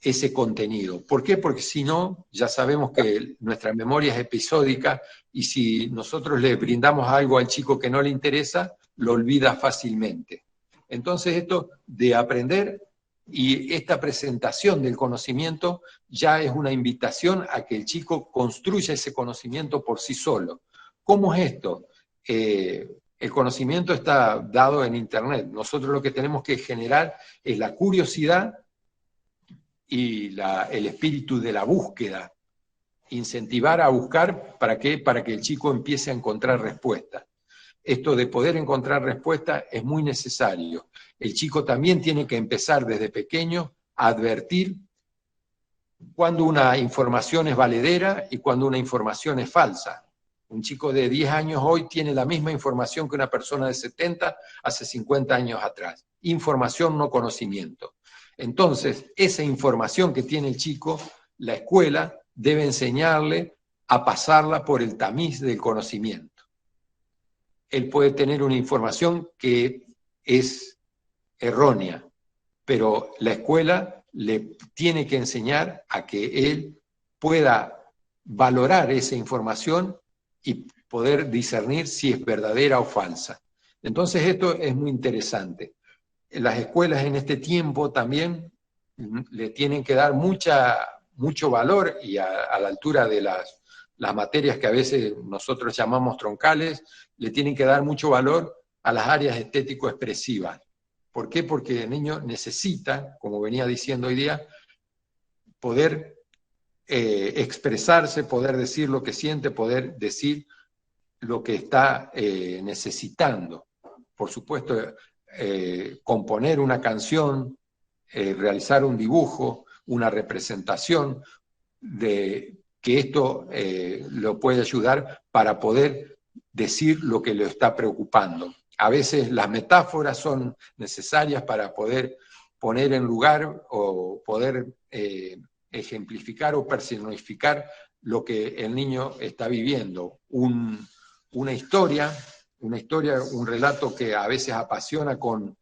ese contenido. ¿Por qué? Porque si no, ya sabemos que nuestra memoria es episódica y si nosotros le brindamos algo al chico que no le interesa, lo olvida fácilmente. Entonces esto de aprender y esta presentación del conocimiento ya es una invitación a que el chico construya ese conocimiento por sí solo. ¿Cómo es esto? El conocimiento está dado en Internet. Nosotros lo que tenemos que generar es la curiosidad y el espíritu de la búsqueda. Incentivar a buscar, ¿para qué? Para que el chico empiece a encontrar respuestas. Esto de poder encontrar respuestas es muy necesario. El chico también tiene que empezar desde pequeño a advertir cuando una información es valedera y cuando una información es falsa. Un chico de 10 años hoy tiene la misma información que una persona de 70 hace 50 años atrás. Información, no conocimiento. Entonces, esa información que tiene el chico, la escuela debe enseñarle a pasarla por el tamiz del conocimiento. Él puede tener una información que es errónea, pero la escuela le tiene que enseñar a que él pueda valorar esa información y poder discernir si es verdadera o falsa. Entonces esto es muy interesante. Las escuelas en este tiempo también le tienen que dar mucho valor y a la altura de las materias que a veces nosotros llamamos troncales, le tienen que dar mucho valor a las áreas estético-expresivas. ¿Por qué? Porque el niño necesita, como venía diciendo hoy día, poder expresarse, poder decir lo que siente, poder decir lo que está necesitando. Por supuesto, componer una canción, realizar un dibujo, una representación, que esto lo puede ayudar para poder decir lo que le está preocupando. A veces las metáforas son necesarias para poder poner en lugar o poder ejemplificar o personificar lo que el niño está viviendo. Una historia, un relato que a veces apasiona con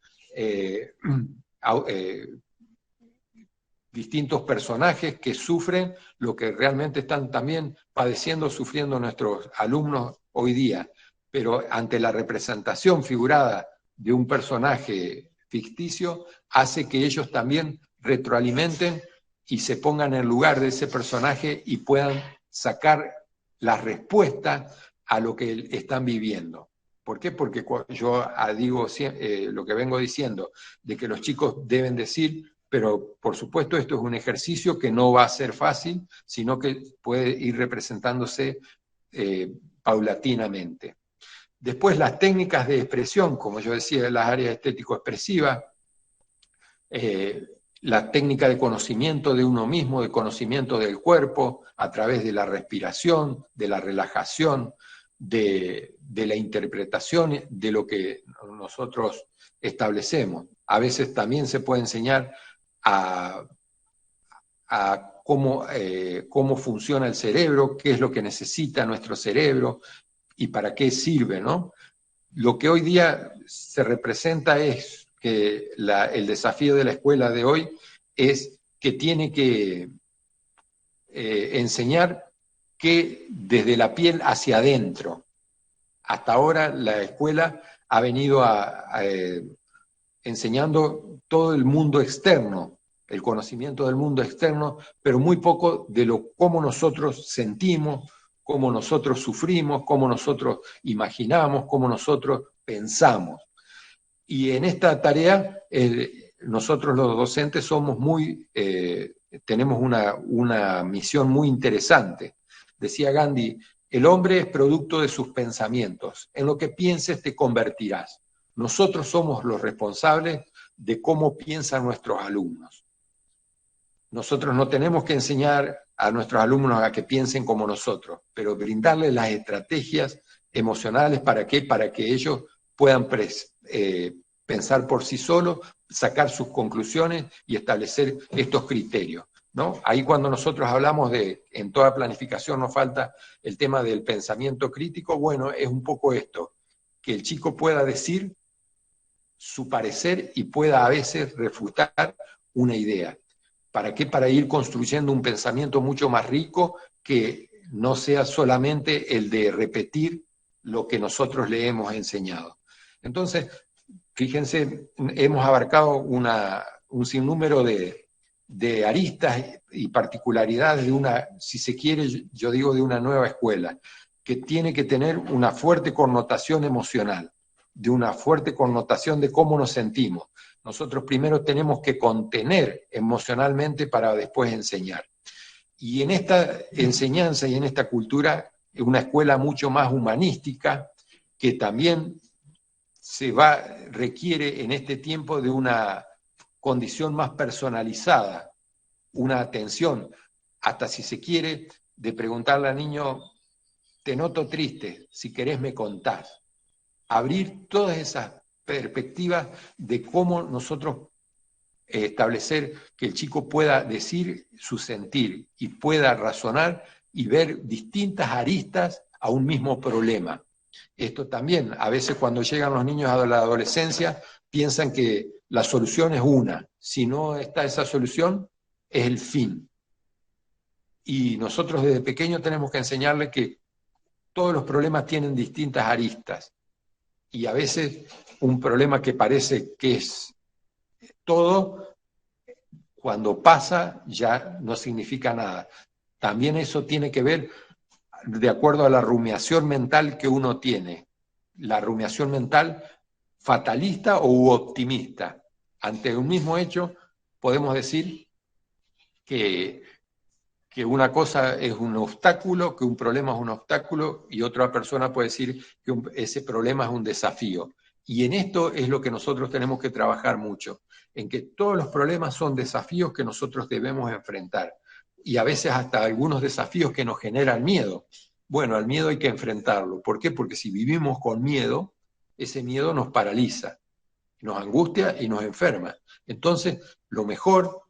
distintos personajes que sufren lo que realmente están también padeciendo, sufriendo nuestros alumnos hoy día. pero ante la representación figurada de un personaje ficticio, hace que ellos también retroalimenten y se pongan en el lugar de ese personaje y puedan sacar la respuesta a lo que están viviendo. ¿Por qué? Porque yo digo lo que vengo diciendo, de que los chicos deben decir, pero por supuesto esto es un ejercicio que no va a ser fácil, sino que puede ir representándose paulatinamente. Después las técnicas de expresión, como yo decía, las áreas estético-expresivas, la técnica de conocimiento de uno mismo, de conocimiento del cuerpo, a través de la respiración, de la relajación, de la interpretación de lo que nosotros establecemos. A veces también se puede enseñar a cómo funciona el cerebro, qué es lo que necesita nuestro cerebro y para qué sirve, ¿no? Lo que hoy día se representa es que el desafío de la escuela de hoy es que tiene que enseñar que desde la piel hacia adentro. Hasta ahora la escuela ha venido enseñando todo el mundo externo, el conocimiento del mundo externo, pero muy poco de cómo nosotros sentimos, cómo nosotros sufrimos, cómo nosotros imaginamos, cómo nosotros pensamos. Y en esta tarea, nosotros los docentes somos tenemos una misión muy interesante. Decía Gandhi, el hombre es producto de sus pensamientos. En lo que pienses te convertirás. Nosotros somos los responsables de cómo piensan nuestros alumnos. Nosotros no tenemos que enseñar a nuestros alumnos a que piensen como nosotros, pero brindarles las estrategias emocionales para que ellos puedan pensar por sí solos, sacar sus conclusiones y establecer estos criterios, ¿no? Ahí cuando nosotros hablamos en toda planificación nos falta el tema del pensamiento crítico, bueno, es un poco esto, que el chico pueda decir su parecer y pueda a veces refutar una idea. ¿Para qué? Para ir construyendo un pensamiento mucho más rico que no sea solamente el de repetir lo que nosotros le hemos enseñado. Entonces, fíjense, hemos abarcado un sinnúmero de aristas y particularidades de si se quiere, yo digo de una nueva escuela, que tiene que tener una fuerte connotación emocional, de una fuerte connotación de cómo nos sentimos. Nosotros primero tenemos que contener emocionalmente para después enseñar. Y en esta enseñanza y en esta cultura, una escuela mucho más humanística, que también requiere en este tiempo de una condición más personalizada, una atención, hasta si se quiere, de preguntarle al niño, te noto triste, si querés me contás. Abrir todas esas perspectivas de cómo nosotros establecer que el chico pueda decir su sentir y pueda razonar y ver distintas aristas a un mismo problema. Esto también, a veces cuando llegan los niños a la adolescencia, piensan que la solución es una. Si no está esa solución, es el fin. Y nosotros desde pequeños tenemos que enseñarles que todos los problemas tienen distintas aristas. Y a veces un problema que parece que es todo, cuando pasa ya no significa nada. También eso tiene que ver de acuerdo a la rumiación mental que uno tiene. La rumiación mental fatalista u optimista. Ante un mismo hecho podemos decir que una cosa es un obstáculo, que un problema es un obstáculo, y otra persona puede decir que ese problema es un desafío. Y en esto es lo que nosotros tenemos que trabajar mucho, en que todos los problemas son desafíos que nosotros debemos enfrentar. Y a veces hasta algunos desafíos que nos generan miedo. Bueno, al miedo hay que enfrentarlo. ¿Por qué? Porque si vivimos con miedo, ese miedo nos paraliza, nos angustia y nos enferma. Entonces, lo mejor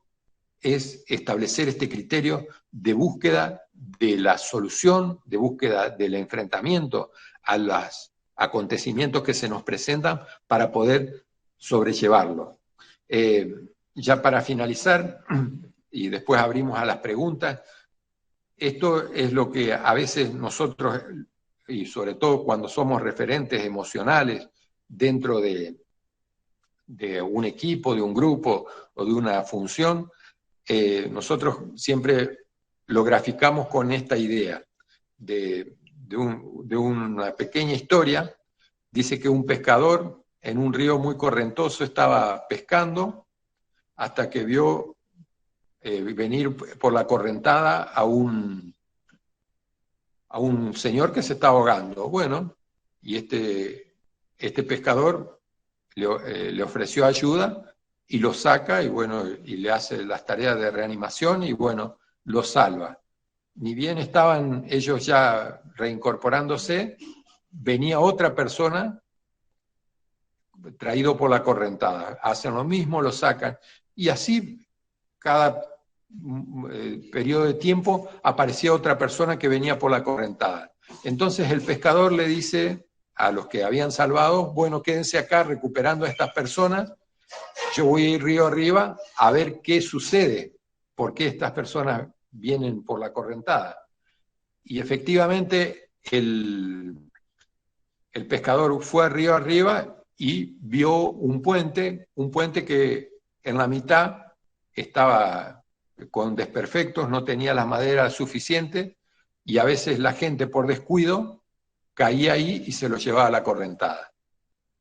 es establecer este criterio de búsqueda de la solución, de búsqueda del enfrentamiento a los acontecimientos que se nos presentan para poder sobrellevarlo. Ya para finalizar, y después abrimos a las preguntas, esto es lo que a veces nosotros y sobre todo cuando somos referentes emocionales dentro de un equipo, de un grupo o de una función, nosotros siempre lo graficamos con esta idea de una pequeña historia. Dice que un pescador en un río muy correntoso estaba pescando hasta que vio venir por la correntada a un señor que se está ahogando. Bueno, y este pescador le ofreció ayuda y lo saca y bueno, y le hace las tareas de reanimación y bueno, lo salva. Ni bien estaban ellos ya reincorporándose, venía otra persona traído por la correntada. Hacen lo mismo, lo sacan y así cada periodo de tiempo aparecía otra persona que venía por la correntada. Entonces el pescador le dice a los que habían salvado, bueno, quédense acá recuperando a estas personas, yo voy a ir río arriba a ver qué sucede, por qué estas personas vienen por la correntada. Y efectivamente el pescador fue río arriba y vio un puente que en la mitad estaba con desperfectos, no tenía la madera suficiente y a veces la gente por descuido caía ahí y se lo llevaba a la correntada.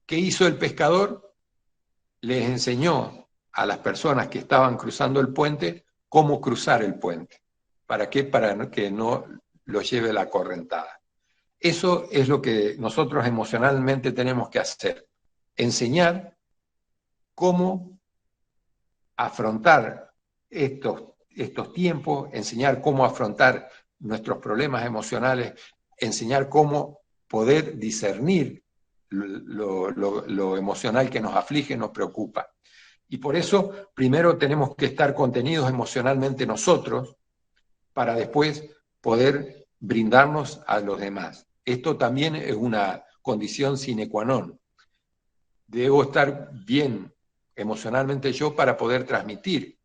¿Qué hizo el pescador? Les enseñó a las personas que estaban cruzando el puente cómo cruzar el puente. ¿Para qué? Para que no lo lleve la correntada. Eso es lo que nosotros emocionalmente tenemos que hacer. Enseñar cómo afrontar estos tiempos, enseñar cómo afrontar nuestros problemas emocionales, enseñar cómo poder discernir lo emocional que nos aflige, nos preocupa. Y por eso primero tenemos que estar contenidos emocionalmente nosotros para después poder brindarnos a los demás. Esto también es una condición sine qua non. Debo estar bien emocionalmente yo para poder transmitir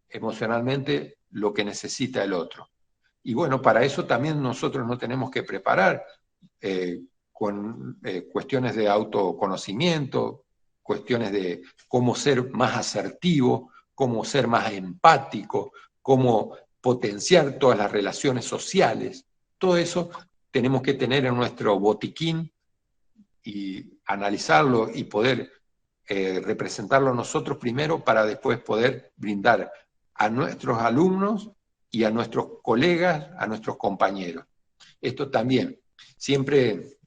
emocionalmente lo que necesita el otro. Y bueno, para eso también nosotros nos tenemos que preparar con cuestiones de autoconocimiento, cuestiones de cómo ser más asertivo, cómo ser más empático, cómo potenciar todas las relaciones sociales. Todo eso tenemos que tener en nuestro botiquín y analizarlo y poder representarlo nosotros primero para después poder brindar a nuestros alumnos y a nuestros colegas, a nuestros compañeros. Esto también, siempre,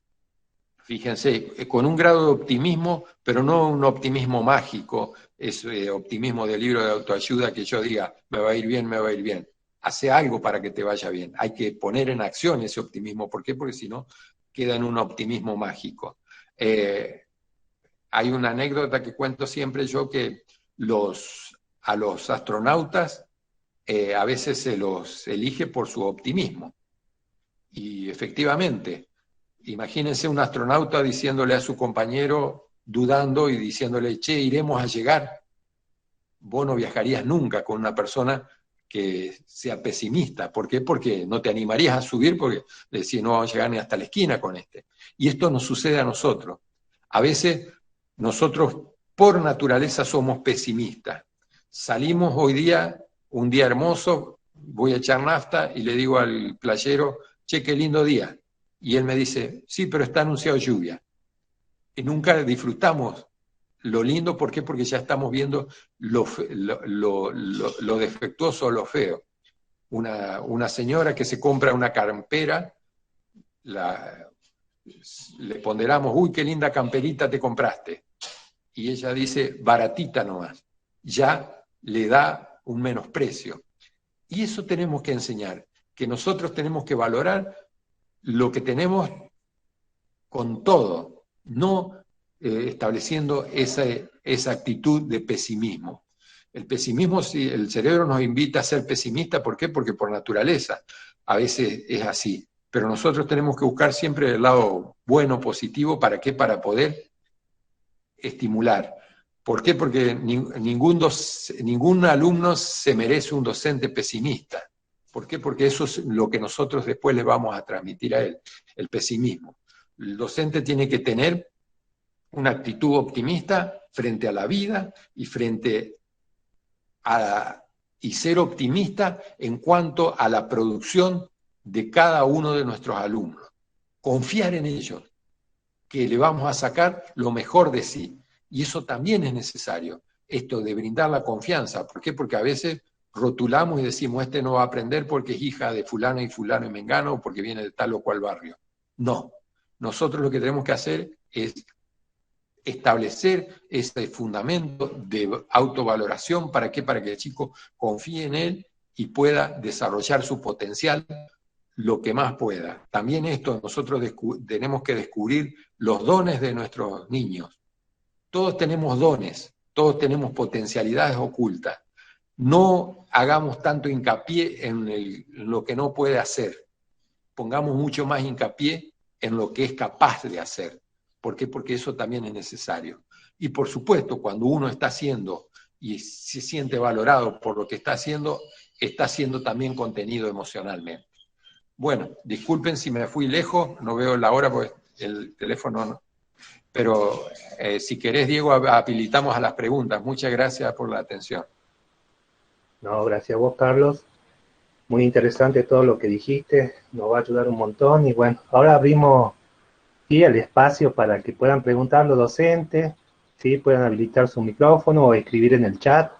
fíjense, con un grado de optimismo, pero no un optimismo mágico, es optimismo del libro de autoayuda que yo diga, me va a ir bien, me va a ir bien. Hace algo para que te vaya bien. Hay que poner en acción ese optimismo. ¿Por qué? Porque si no, queda en un optimismo mágico. Hay una anécdota que cuento siempre yo que a los astronautas a veces se los elige por su optimismo. Y efectivamente, imagínense un astronauta diciéndole a su compañero, dudando y diciéndole, che, iremos a llegar. Vos no viajarías nunca con una persona que sea pesimista. ¿Por qué? Porque no te animarías a subir porque decís, no vamos a llegar ni hasta la esquina con este. Y esto nos sucede a nosotros. A veces nosotros por naturaleza somos pesimistas. Salimos hoy día, un día hermoso, voy a echar nafta y le digo al playero, che, qué lindo día. Y él me dice, sí, pero está anunciado lluvia. Y nunca disfrutamos lo lindo, ¿por qué? Porque ya estamos viendo lo defectuoso, lo feo. Una señora que se compra una campera, le ponderamos, uy, qué linda camperita te compraste. Y ella dice, baratita nomás. Ya le da un menosprecio. Y eso tenemos que enseñar, que nosotros tenemos que valorar lo que tenemos con todo, no estableciendo esa actitud de pesimismo. El pesimismo, si el cerebro nos invita a ser pesimista, ¿por qué? Porque por naturaleza a veces es así. Pero nosotros tenemos que buscar siempre el lado bueno, positivo, ¿para qué? Para poder estimular. ¿Por qué? Porque ningún alumno se merece un docente pesimista. ¿Por qué? Porque eso es lo que nosotros después le vamos a transmitir a él, el pesimismo. El docente tiene que tener una actitud optimista frente a la vida y y ser optimista en cuanto a la producción de cada uno de nuestros alumnos. Confiar en ellos, que le vamos a sacar lo mejor de sí. Y eso también es necesario, esto de brindar la confianza. ¿Por qué? Porque a veces rotulamos y decimos, este no va a aprender porque es hija de fulano y mengano, o porque viene de tal o cual barrio. No, nosotros lo que tenemos que hacer es establecer ese fundamento de autovaloración. ¿Para qué? Para que el chico confíe en él y pueda desarrollar su potencial lo que más pueda. También esto, nosotros tenemos que descubrir los dones de nuestros niños. Todos tenemos dones, todos tenemos potencialidades ocultas. No hagamos tanto hincapié en lo que no puede hacer. Pongamos mucho más hincapié en lo que es capaz de hacer. ¿Por qué? Porque eso también es necesario. Y por supuesto, cuando uno está haciendo y se siente valorado por lo que está haciendo también contenido emocionalmente. Bueno, disculpen si me fui lejos, no veo la hora porque el teléfono no. Pero si querés, Diego, habilitamos a las preguntas. Muchas gracias por la atención. No, gracias a vos, Carlos. Muy interesante todo lo que dijiste, nos va a ayudar un montón. Y bueno, ahora abrimos el espacio para que puedan preguntar los docentes, ¿sí? Puedan habilitar su micrófono o escribir en el chat.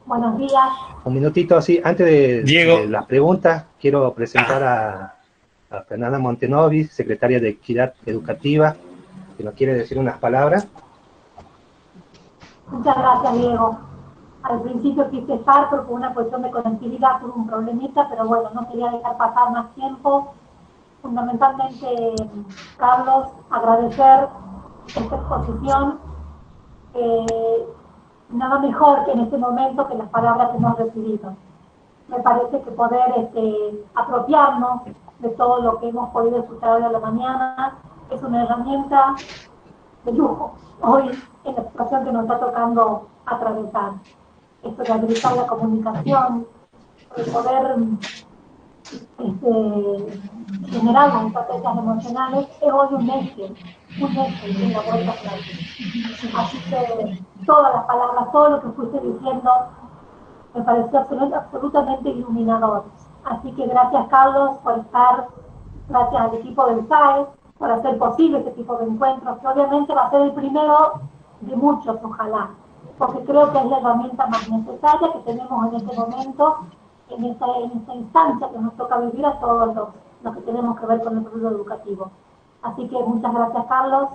Buenos días. Un minutito así, antes de las preguntas, quiero presentar a Fernanda Montenovi, secretaria de Equidad Educativa, que nos quiere decir unas palabras. Muchas gracias, Diego. Al principio quise estar porque una cuestión de conectividad tuvo un problemita, pero bueno, no quería dejar pasar más tiempo. Fundamentalmente, Carlos, agradecer esta exposición. Nada mejor que en este momento que las palabras que hemos recibido. Me parece que poder apropiarnos de todo lo que hemos podido escuchar hoy a la mañana es una herramienta de lujo hoy en la situación que nos está tocando atravesar. Esto de habilitar la comunicación, de poder generar las estrategias emocionales, es hoy un eje en la vuelta a clase. Así que todas las palabras, todo lo que fuiste diciendo, me pareció absolutamente iluminador. Así que gracias, Carlos, por estar, gracias al equipo del SAE, por hacer posible este tipo de encuentros, que obviamente va a ser el primero de muchos, ojalá, porque creo que es la herramienta más necesaria que tenemos en este momento, en esta instancia que nos toca vivir a todos los que tenemos que ver con el proceso educativo. Así que muchas gracias, Carlos,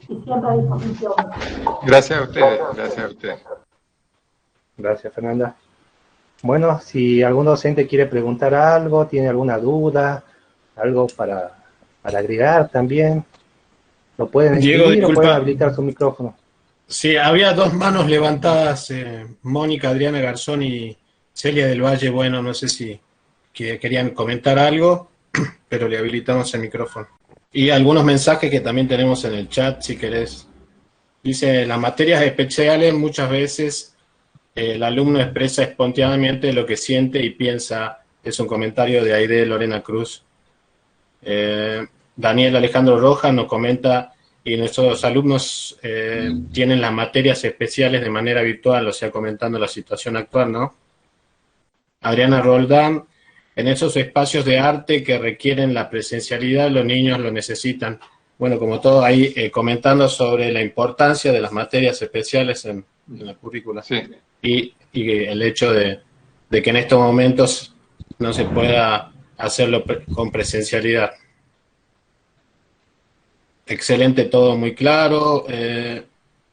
y siempre a disposición. Gracias a ustedes, gracias a ustedes. Gracias, Fernanda. Bueno, si algún docente quiere preguntar algo, tiene alguna duda, algo para agregar también, lo pueden escribir o pueden habilitar su micrófono. Sí, había dos manos levantadas, Mónica, Adriana Garzón y Celia del Valle. Bueno, no sé si querían comentar algo, pero le habilitamos el micrófono. Y algunos mensajes que también tenemos en el chat, si querés. Dice, en las materias especiales muchas veces el alumno expresa espontáneamente lo que siente y piensa. Es un comentario de Aide Lorena Cruz. Daniel Alejandro Rojas nos comenta, y nuestros alumnos tienen las materias especiales de manera virtual, o sea, comentando la situación actual, ¿no? Adriana Roldán, en esos espacios de arte que requieren la presencialidad, los niños lo necesitan. Bueno, como todo ahí, comentando sobre la importancia de las materias especiales en la currícula. Sí. Y el hecho de que en estos momentos no se pueda hacerlo con presencialidad. Excelente, todo muy claro.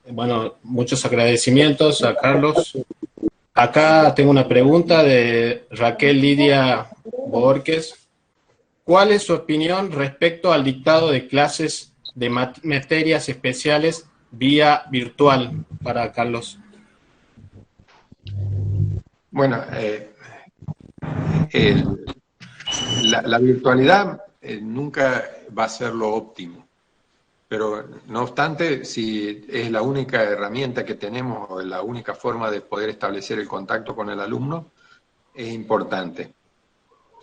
Bueno, muchos agradecimientos a Carlos. Acá tengo una pregunta de Raquel Lidia Borges. ¿Cuál es su opinión respecto al dictado de clases de materias especiales vía virtual para Carlos? Bueno, la virtualidad nunca va a ser lo óptimo. Pero, no obstante, si es la única herramienta que tenemos o la única forma de poder establecer el contacto con el alumno, es importante.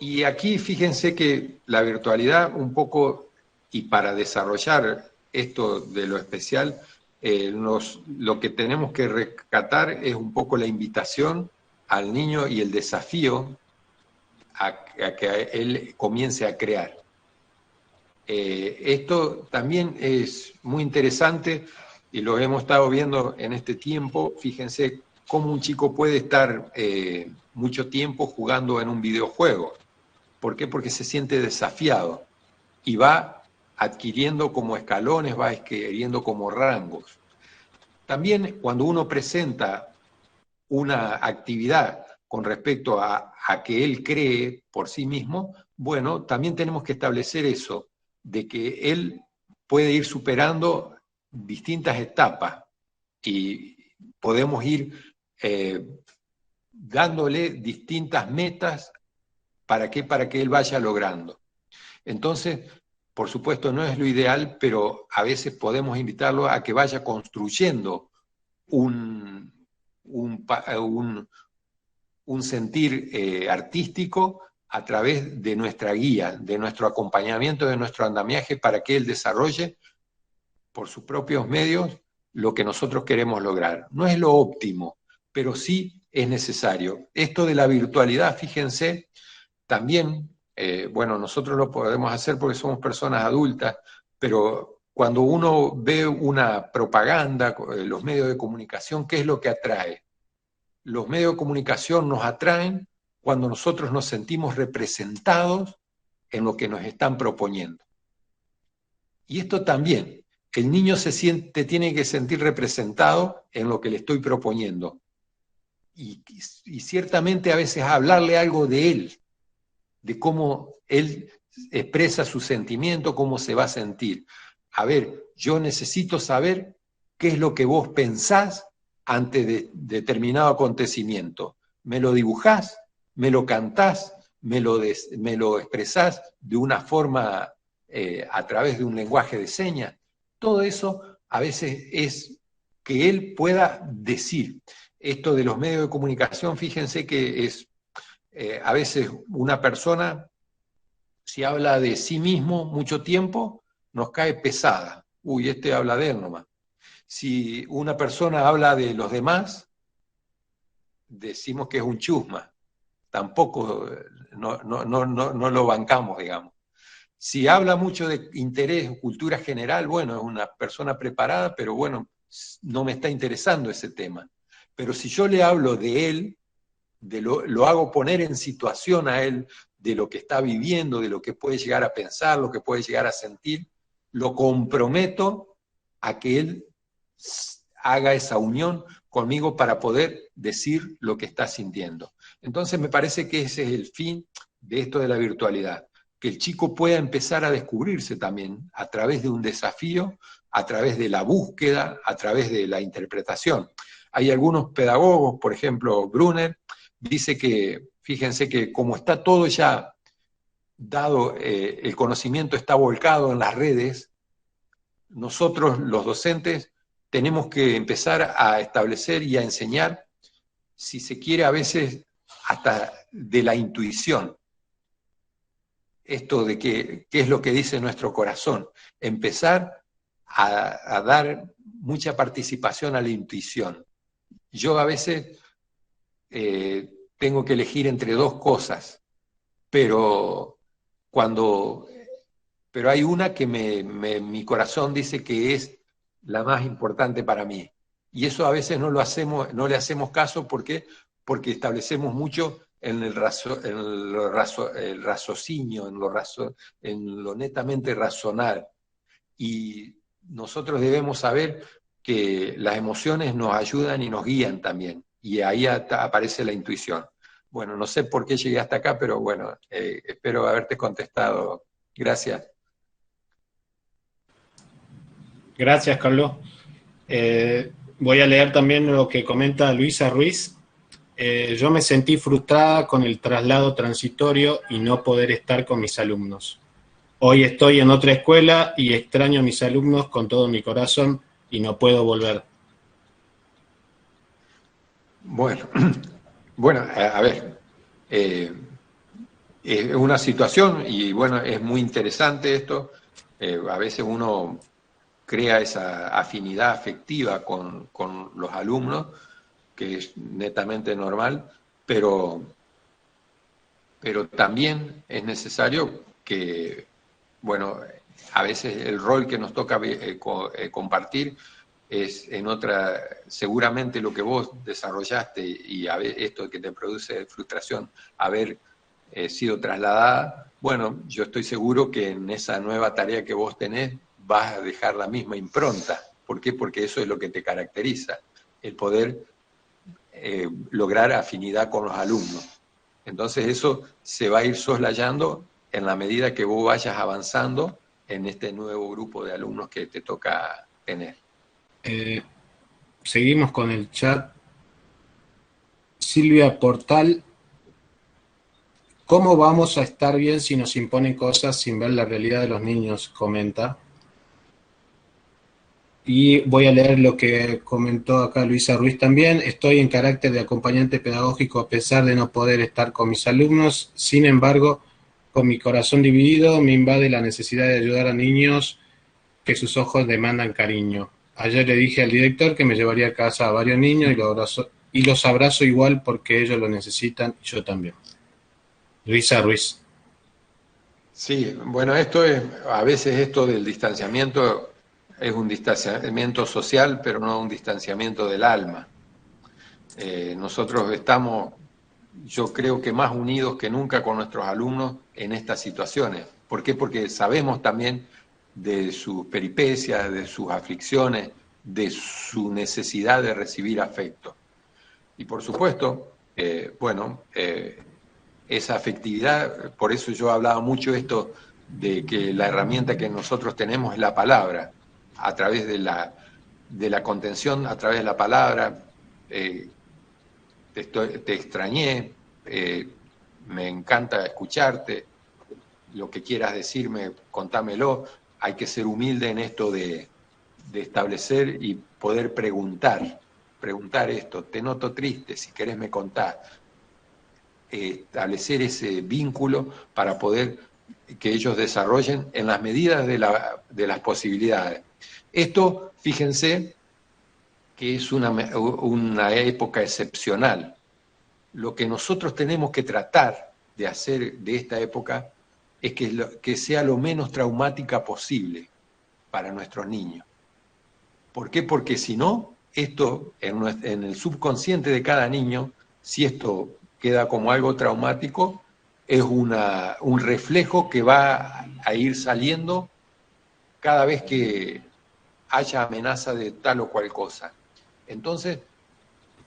Y aquí fíjense que la virtualidad un poco, y para desarrollar esto de lo especial, lo que tenemos que rescatar es un poco la invitación al niño y el desafío a que él comience a crear. Esto también es muy interesante y lo hemos estado viendo en este tiempo. Fíjense cómo un chico puede estar mucho tiempo jugando en un videojuego. ¿Por qué? Porque se siente desafiado y va adquiriendo como escalones, va adquiriendo como rangos. También cuando uno presenta una actividad con respecto a que él cree por sí mismo, bueno, también tenemos que establecer eso, de que él puede ir superando distintas etapas y podemos ir dándole distintas metas para que él vaya logrando. Entonces, por supuesto, no es lo ideal, pero a veces podemos invitarlo a que vaya construyendo un sentir artístico a través de nuestra guía, de nuestro acompañamiento, de nuestro andamiaje, para que él desarrolle por sus propios medios lo que nosotros queremos lograr. No es lo óptimo, pero sí es necesario. Esto de la virtualidad, fíjense, también, bueno, nosotros lo podemos hacer porque somos personas adultas, pero cuando uno ve una propaganda, los medios de comunicación, ¿qué es lo que atrae? Los medios de comunicación nos atraen cuando nosotros nos sentimos representados en lo que nos están proponiendo. Y esto también, el niño tiene que sentir representado en lo que le estoy proponiendo. Y ciertamente a veces hablarle algo de él, de cómo él expresa su sentimiento, cómo se va a sentir. A ver, yo necesito saber qué es lo que vos pensás ante determinado acontecimiento. ¿Me lo dibujás? ¿Me lo cantás? ¿Me lo expresás de una forma a través de un lenguaje de señas? Todo eso a veces es que él pueda decir. Esto de los medios de comunicación, fíjense que es a veces una persona, si habla de sí mismo mucho tiempo, nos cae pesada. Uy, este habla de él nomás. Si una persona habla de los demás, decimos que es un chusma. Tampoco no lo bancamos, digamos. Si habla mucho de interés, cultura general, bueno, es una persona preparada, pero bueno, no me está interesando ese tema. Pero si yo le hablo de él, lo hago poner en situación a él de lo que está viviendo, de lo que puede llegar a pensar, lo que puede llegar a sentir, lo comprometo a que él haga esa unión conmigo para poder decir lo que está sintiendo. Entonces me parece que ese es el fin de esto de la virtualidad, que el chico pueda empezar a descubrirse también a través de un desafío, a través de la búsqueda, a través de la interpretación. Hay algunos pedagogos, por ejemplo, Brunner, dice que, fíjense que como está todo ya dado, el conocimiento está volcado en las redes, nosotros los docentes tenemos que empezar a establecer y a enseñar, si se quiere a veces hasta de la intuición. Esto de qué es lo que dice nuestro corazón. Empezar a dar mucha participación a la intuición. Yo a veces tengo que elegir entre dos cosas, pero hay una que mi corazón dice que es la más importante para mí. Y eso a veces no le hacemos caso, ¿por qué? Porque establecemos mucho en el raciocinio, en lo netamente racional. Y nosotros debemos saber que las emociones nos ayudan y nos guían también. Y ahí aparece la intuición. Bueno, no sé por qué llegué hasta acá, pero bueno, espero haberte contestado. Gracias. Gracias, Carlos. Voy a leer también lo que comenta Luisa Ruiz. Yo me sentí frustrada con el traslado transitorio y no poder estar con mis alumnos. Hoy estoy en otra escuela y extraño a mis alumnos con todo mi corazón y no puedo volver. Bueno, a ver, es una situación, y bueno, es muy interesante esto. A veces uno crea esa afinidad afectiva con los alumnos, que es netamente normal, pero también es necesario que, bueno, a veces el rol que nos toca compartir es en otra, seguramente lo que vos desarrollaste y esto que te produce frustración, haber sido trasladada, bueno, yo estoy seguro que en esa nueva tarea que vos tenés vas a dejar la misma impronta. ¿Por qué? Porque eso es lo que te caracteriza, el poder lograr afinidad con los alumnos. Entonces eso se va a ir soslayando en la medida que vos vayas avanzando en este nuevo grupo de alumnos que te toca tener. Seguimos con el chat. Silvia Portal, ¿cómo vamos a estar bien si nos imponen cosas sin ver la realidad de los niños? Comenta. Y voy a leer lo que comentó acá Luisa Ruiz también. Estoy en carácter de acompañante pedagógico a pesar de no poder estar con mis alumnos. Sin embargo, con mi corazón dividido me invade la necesidad de ayudar a niños que sus ojos demandan cariño. Ayer le dije al director que me llevaría a casa a varios niños y los abrazo igual porque ellos lo necesitan y yo también. Luisa Ruiz. Sí, bueno, esto es, a veces esto del distanciamiento es un distanciamiento social, pero no un distanciamiento del alma. Nosotros estamos, yo creo que más unidos que nunca con nuestros alumnos en estas situaciones. ¿Por qué? Porque sabemos también de sus peripecias, de sus aflicciones, de su necesidad de recibir afecto. Y por supuesto, esa afectividad, por eso yo hablaba mucho esto de que la herramienta que nosotros tenemos es la palabra, a través de la contención, a través de la palabra. Te extrañé, me encanta escucharte, lo que quieras decirme, contámelo. Hay que ser humilde en esto de establecer y poder preguntar esto, te noto triste, si querés me contás. Establecer ese vínculo para poder que ellos desarrollen en las medidas de las posibilidades. Esto, fíjense, que es una época excepcional. Lo que nosotros tenemos que tratar de hacer de esta época es que sea lo menos traumática posible para nuestros niños. ¿Por qué? Porque si no, esto en el subconsciente de cada niño, si esto queda como algo traumático, es un reflejo que va a ir saliendo cada vez que haya amenaza de tal o cual cosa. Entonces,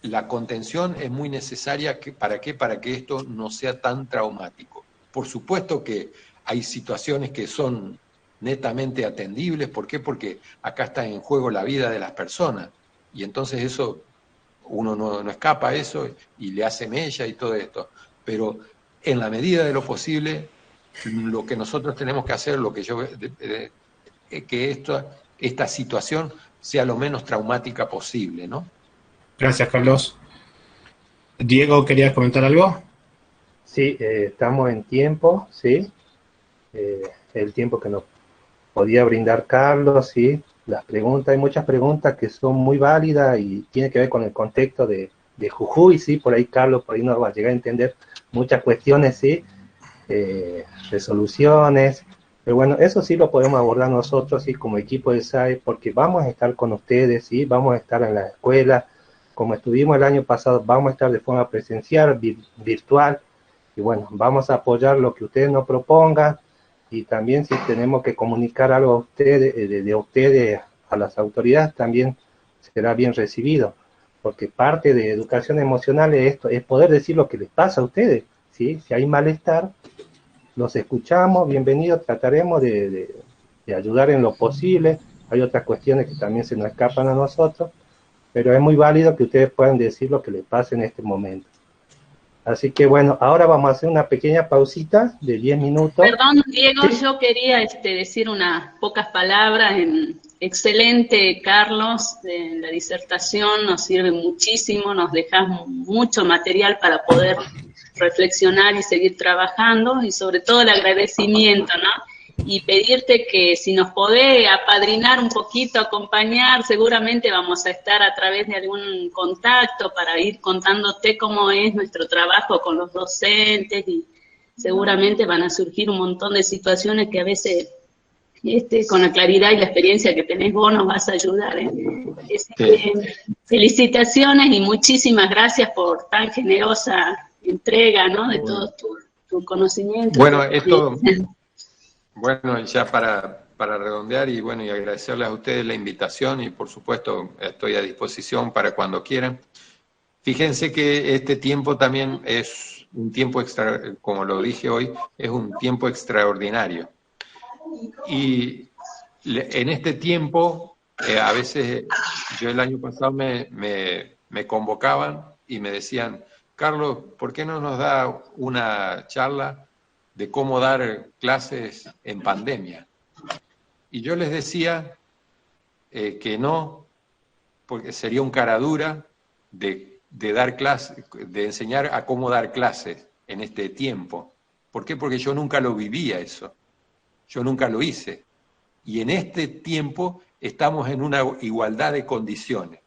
la contención es muy necesaria. ¿Para qué? Para que esto no sea tan traumático. Por supuesto que hay situaciones que son netamente atendibles. ¿Por qué? Porque acá está en juego la vida de las personas. Y entonces eso, uno no escapa a eso y le hace mella y todo esto. Pero en la medida de lo posible, lo que nosotros tenemos que hacer, que esta situación sea lo menos traumática posible, ¿no? Gracias, Carlos. Diego, ¿querías comentar algo? Sí, estamos en tiempo, ¿sí? El tiempo que nos podía brindar Carlos, ¿sí? Las preguntas, hay muchas preguntas que son muy válidas y tiene que ver con el contexto de Jujuy, ¿sí? Por ahí Carlos, por ahí nos va a llegar a entender muchas cuestiones, ¿sí? Resoluciones, pero bueno, eso sí lo podemos abordar nosotros, ¿sí? Como equipo de SAE, porque vamos a estar con ustedes, ¿sí? Vamos a estar en la escuela, como estuvimos el año pasado, vamos a estar de forma presencial, virtual, y bueno, vamos a apoyar lo que ustedes nos propongan, y también si tenemos que comunicar algo a ustedes, de ustedes a las autoridades, también será bien recibido, porque parte de educación emocional es esto, es poder decir lo que les pasa a ustedes, ¿sí? Si hay malestar, los escuchamos, bienvenidos, trataremos de ayudar en lo posible. Hay otras cuestiones que también se nos escapan a nosotros, pero es muy válido que ustedes puedan decir lo que les pasa en este momento. Así que bueno, ahora vamos a hacer una pequeña pausita de 10 minutos. Perdón, Diego, ¿Sí? yo quería decir unas pocas palabras. Excelente, Carlos, la disertación nos sirve muchísimo, nos dejas mucho material para poder reflexionar y seguir trabajando, y sobre todo el agradecimiento, ¿no? Y pedirte que si nos podés apadrinar un poquito, acompañar, seguramente vamos a estar a través de algún contacto para ir contándote cómo es nuestro trabajo con los docentes, y seguramente van a surgir un montón de situaciones que a veces con la claridad y la experiencia que tenés vos nos vas a ayudar. Felicitaciones y muchísimas gracias por tan generosa entrega, ¿no? De todo tu conocimiento. Bueno, bueno, ya para redondear y bueno, y agradecerles a ustedes la invitación, y por supuesto estoy a disposición para cuando quieran. Fíjense que este tiempo también es un tiempo como lo dije hoy, es un tiempo extraordinario. Y en este tiempo, a veces, yo el año pasado me convocaban y me decían, Carlos, ¿por qué no nos da una charla de cómo dar clases en pandemia? Y yo les decía que no, porque sería un cara dura de dar clases, de enseñar a cómo dar clases en este tiempo. ¿Por qué? Porque yo nunca lo vivía eso. Yo nunca lo hice. Y en este tiempo estamos en una igualdad de condiciones.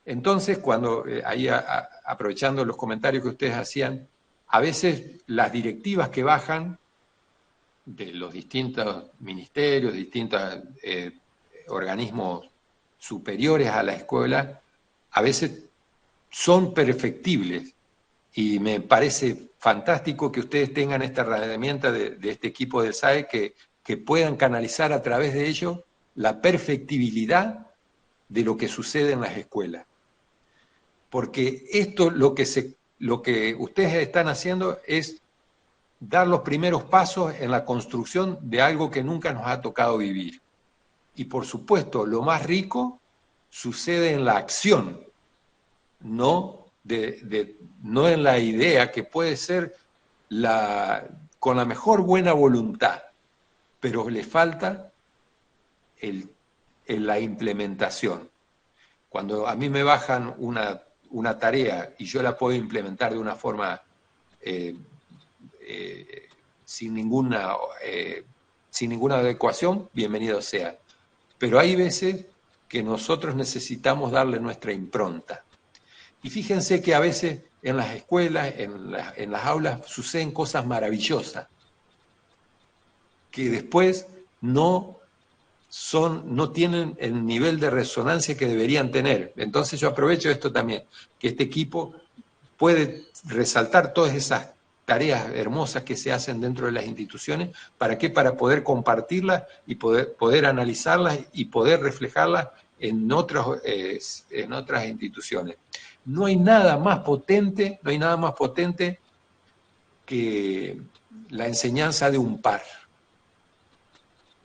Entonces, cuando, ahí aprovechando los comentarios que ustedes hacían, a veces las directivas que bajan de los distintos ministerios, distintos organismos superiores a la escuela, a veces son perfectibles. Y me parece fantástico que ustedes tengan esta herramienta de este equipo del SAE que puedan canalizar a través de ello la perfectibilidad de lo que sucede en las escuelas. Porque esto, lo que ustedes están haciendo es dar los primeros pasos en la construcción de algo que nunca nos ha tocado vivir. Y por supuesto, lo más rico sucede en la acción, no en la idea, que puede ser con la mejor buena voluntad, pero le falta la implementación. Cuando a mí me bajan una tarea y yo la puedo implementar de una forma sin ninguna adecuación, bienvenido sea. Pero hay veces que nosotros necesitamos darle nuestra impronta. Y fíjense que a veces en las escuelas, en las aulas, suceden cosas maravillosas, que después no tienen el nivel de resonancia que deberían tener. Entonces yo aprovecho esto también, que este equipo puede resaltar todas esas tareas hermosas que se hacen dentro de las instituciones. ¿Para qué? Para poder compartirlas y poder analizarlas y poder reflejarlas en otras instituciones. No hay nada más potente que la enseñanza de un par.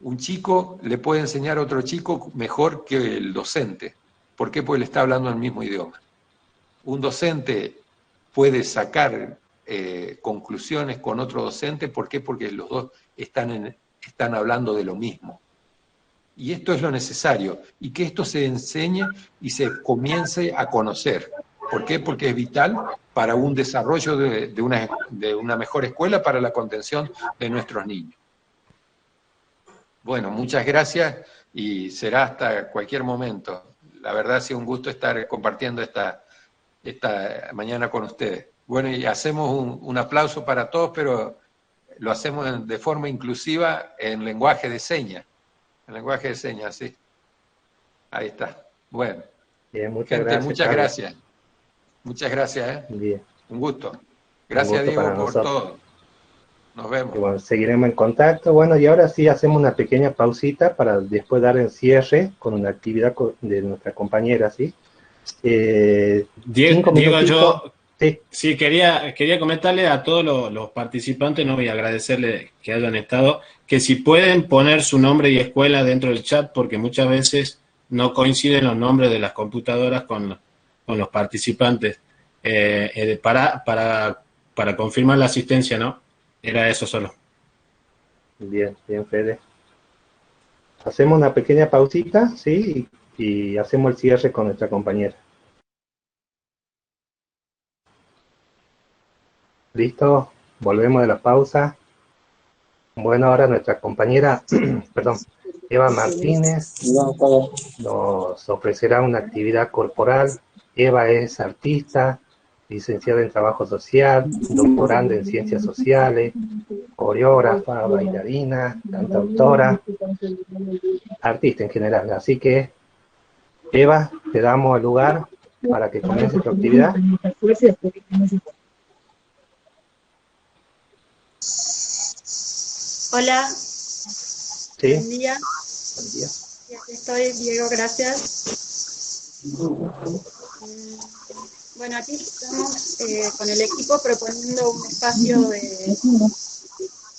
Un chico le puede enseñar a otro chico mejor que el docente. ¿Por qué? Porque le está hablando el mismo idioma. Un docente puede sacar conclusiones con otro docente. ¿Por qué? Porque los dos están hablando de lo mismo. Y esto es lo necesario. Y que esto se enseñe y se comience a conocer. ¿Por qué? Porque es vital para un desarrollo de una mejor escuela, para la contención de nuestros niños. Bueno, muchas gracias y será hasta cualquier momento. La verdad ha sido un gusto estar compartiendo esta mañana con ustedes. Bueno, y hacemos un aplauso para todos, pero lo hacemos de forma inclusiva en lenguaje de señas. En lenguaje de señas, sí. Ahí está. Bueno. Bien, muchas gracias. Muchas gracias. Bien. Un gusto. Gracias, Diego, por todo. Nos vemos. Y bueno, seguiremos en contacto. Bueno, y ahora sí hacemos una pequeña pausita para después dar el cierre con una actividad de nuestra compañera, ¿sí? Diego, yo sí quería comentarle a todos los participantes, ¿no? Y agradecerle que hayan estado, que si pueden poner su nombre y escuela dentro del chat, porque muchas veces no coinciden los nombres de las computadoras con los participantes, para confirmar la asistencia, ¿no? Era eso solo. Bien, Fede. Hacemos una pequeña pausita, ¿sí? Y hacemos el cierre con nuestra compañera. Listo, volvemos de la pausa. Bueno, ahora nuestra compañera, perdón, Eva Martínez nos ofrecerá una actividad corporal. Eva es artista, licenciada en trabajo social, doctoranda en ciencias sociales, coreógrafa, bailarina, cantautora, artista en general. Así que, Eva, te damos el lugar para que comience tu actividad. Hola, Sí. buen día. Buen día. Y aquí estoy, Diego, gracias. Bueno, aquí estamos con el equipo proponiendo un espacio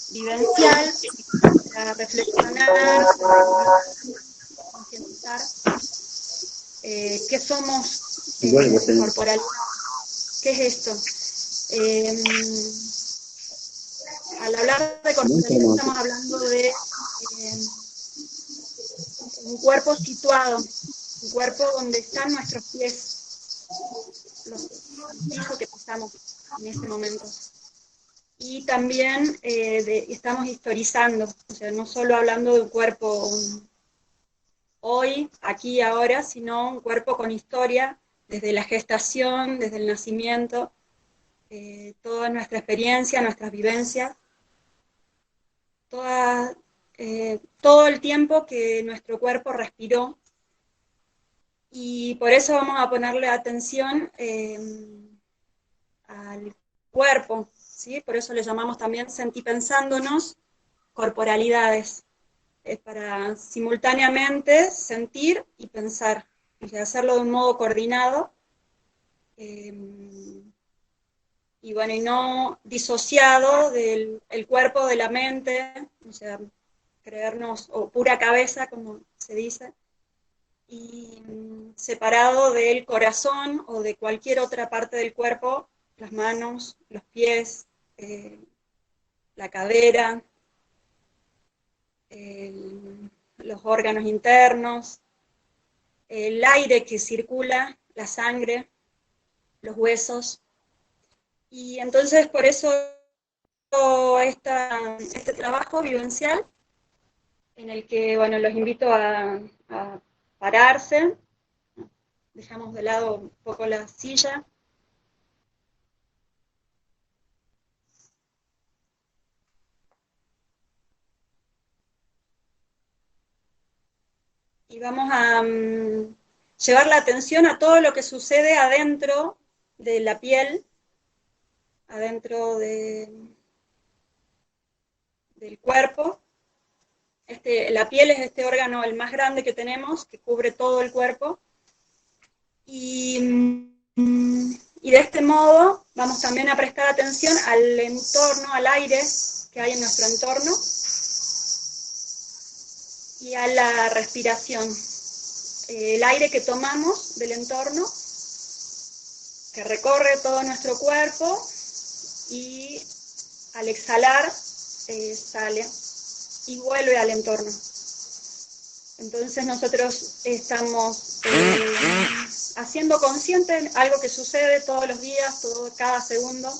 vivencial para reflexionar, concientizar qué somos corporalidad, qué es esto. Al hablar de corporalidad estamos hablando de un cuerpo situado, un cuerpo donde están nuestros pies, el piso que pisamos en ese momento. Y también estamos historizando, o sea, no solo hablando de un cuerpo hoy, aquí y ahora, sino un cuerpo con historia, desde la gestación, desde el nacimiento, toda nuestra experiencia, nuestras vivencias, todo el tiempo que nuestro cuerpo respiró, y por eso vamos a ponerle atención al cuerpo, ¿sí? Por eso le llamamos también sentipensándonos corporalidades, para simultáneamente sentir y pensar, o sea, hacerlo de un modo coordinado, y bueno, y no disociado del cuerpo de la mente, o sea, creernos, o pura cabeza, como se dice, y separado del corazón o de cualquier otra parte del cuerpo, las manos, los pies, la cadera, los órganos internos, el aire que circula, la sangre, los huesos. Y entonces por eso este trabajo vivencial, en el que, bueno, los invito a pararse, dejamos de lado un poco la silla, y vamos a llevar la atención a todo lo que sucede adentro de la piel, adentro del cuerpo. La piel es este órgano el más grande que tenemos, que cubre todo el cuerpo, y de este modo vamos también a prestar atención al entorno, al aire que hay en nuestro entorno, y a la respiración. El aire que tomamos del entorno, que recorre todo nuestro cuerpo, y al exhalar sale y vuelve al entorno. Entonces nosotros estamos haciendo consciente algo que sucede todos los días, cada segundo,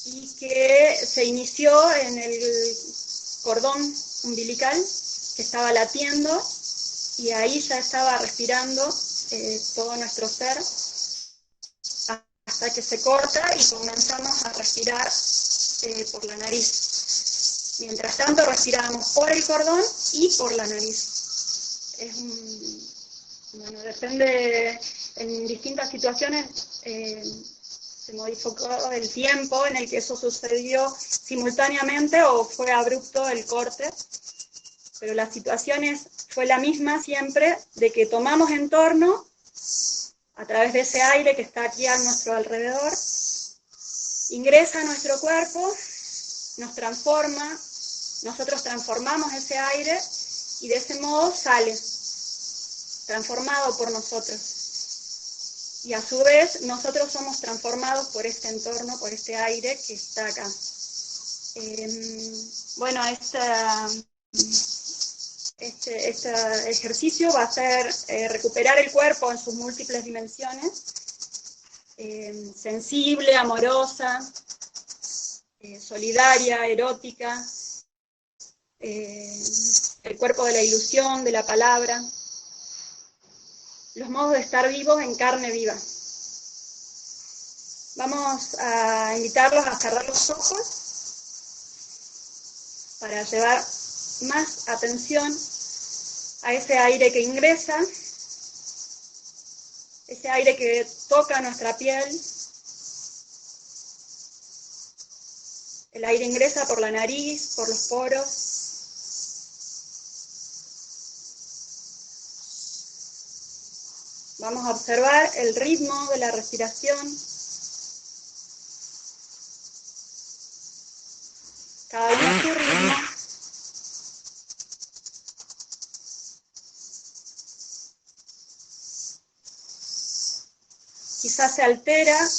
y que se inició en el cordón umbilical, que estaba latiendo, y ahí ya estaba respirando todo nuestro ser, hasta que se corta y comenzamos a respirar por la nariz. Mientras tanto respirábamos por el cordón y por la nariz. Bueno, depende, en distintas situaciones se modificó el tiempo en el que eso sucedió simultáneamente o fue abrupto el corte, pero la situación fue la misma siempre, de que tomamos entorno a través de ese aire que está aquí a nuestro alrededor, ingresa a nuestro cuerpo, nos transforma, nosotros transformamos ese aire y de ese modo sale, transformado por nosotros. Y a su vez nosotros somos transformados por este entorno, por este aire que está acá. Bueno, este ejercicio va a ser recuperar el cuerpo en sus múltiples dimensiones, sensible, amorosa, solidaria, erótica, el cuerpo de la ilusión, de la palabra, los modos de estar vivos en carne viva. Vamos a invitarlos a cerrar los ojos para llevar más atención a ese aire que ingresa, ese aire que toca nuestra piel. El aire ingresa por la nariz, por los poros. Vamos a observar el ritmo de la respiración. Cada uno a su ritmo. Quizás se altera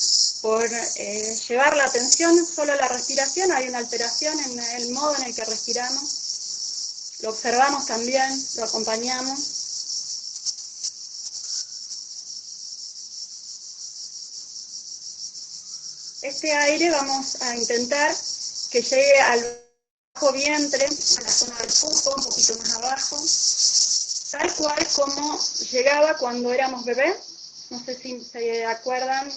por llevar la atención solo a la respiración. Hay una alteración en el modo en el que respiramos. Lo observamos también, lo acompañamos. Este aire vamos a intentar que llegue al bajo vientre, a la zona del pupo, un poquito más abajo, tal cual como llegaba cuando éramos bebés. No sé si se acuerdan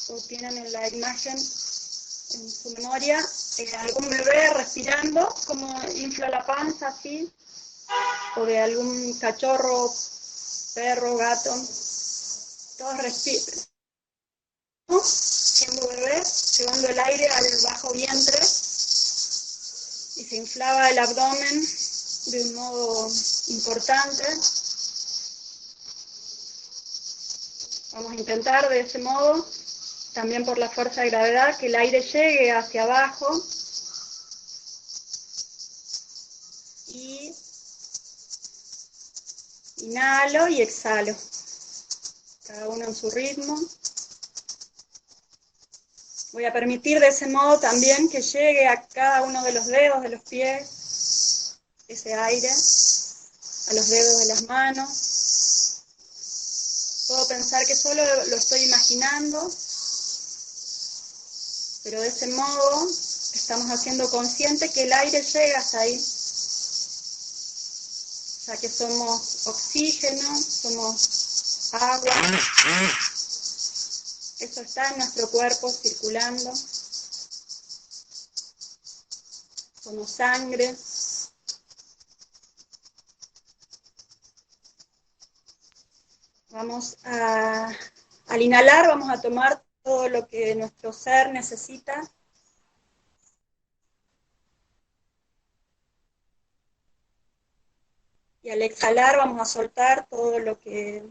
o tienen en la imagen en su memoria, algún bebé respirando, como infla la panza así, o de algún cachorro, perro, gato, todos respiran, ¿no? Siendo bebés, llevando el aire al bajo vientre, y se inflaba el abdomen de un modo importante. Vamos a intentar de ese modo, también por la fuerza de gravedad, que el aire llegue hacia abajo y inhalo y exhalo, cada uno en su ritmo. Voy a permitir de ese modo también que llegue a cada uno de los dedos de los pies ese aire, a los dedos de las manos. Puedo pensar que solo lo estoy imaginando, pero de ese modo estamos haciendo consciente que el aire llega hasta ahí, ya que somos oxígeno, somos agua. Eso está en nuestro cuerpo circulando. Somos sangre. Al inhalar vamos a tomar todo lo que nuestro ser necesita. Y al exhalar vamos a soltar todo lo que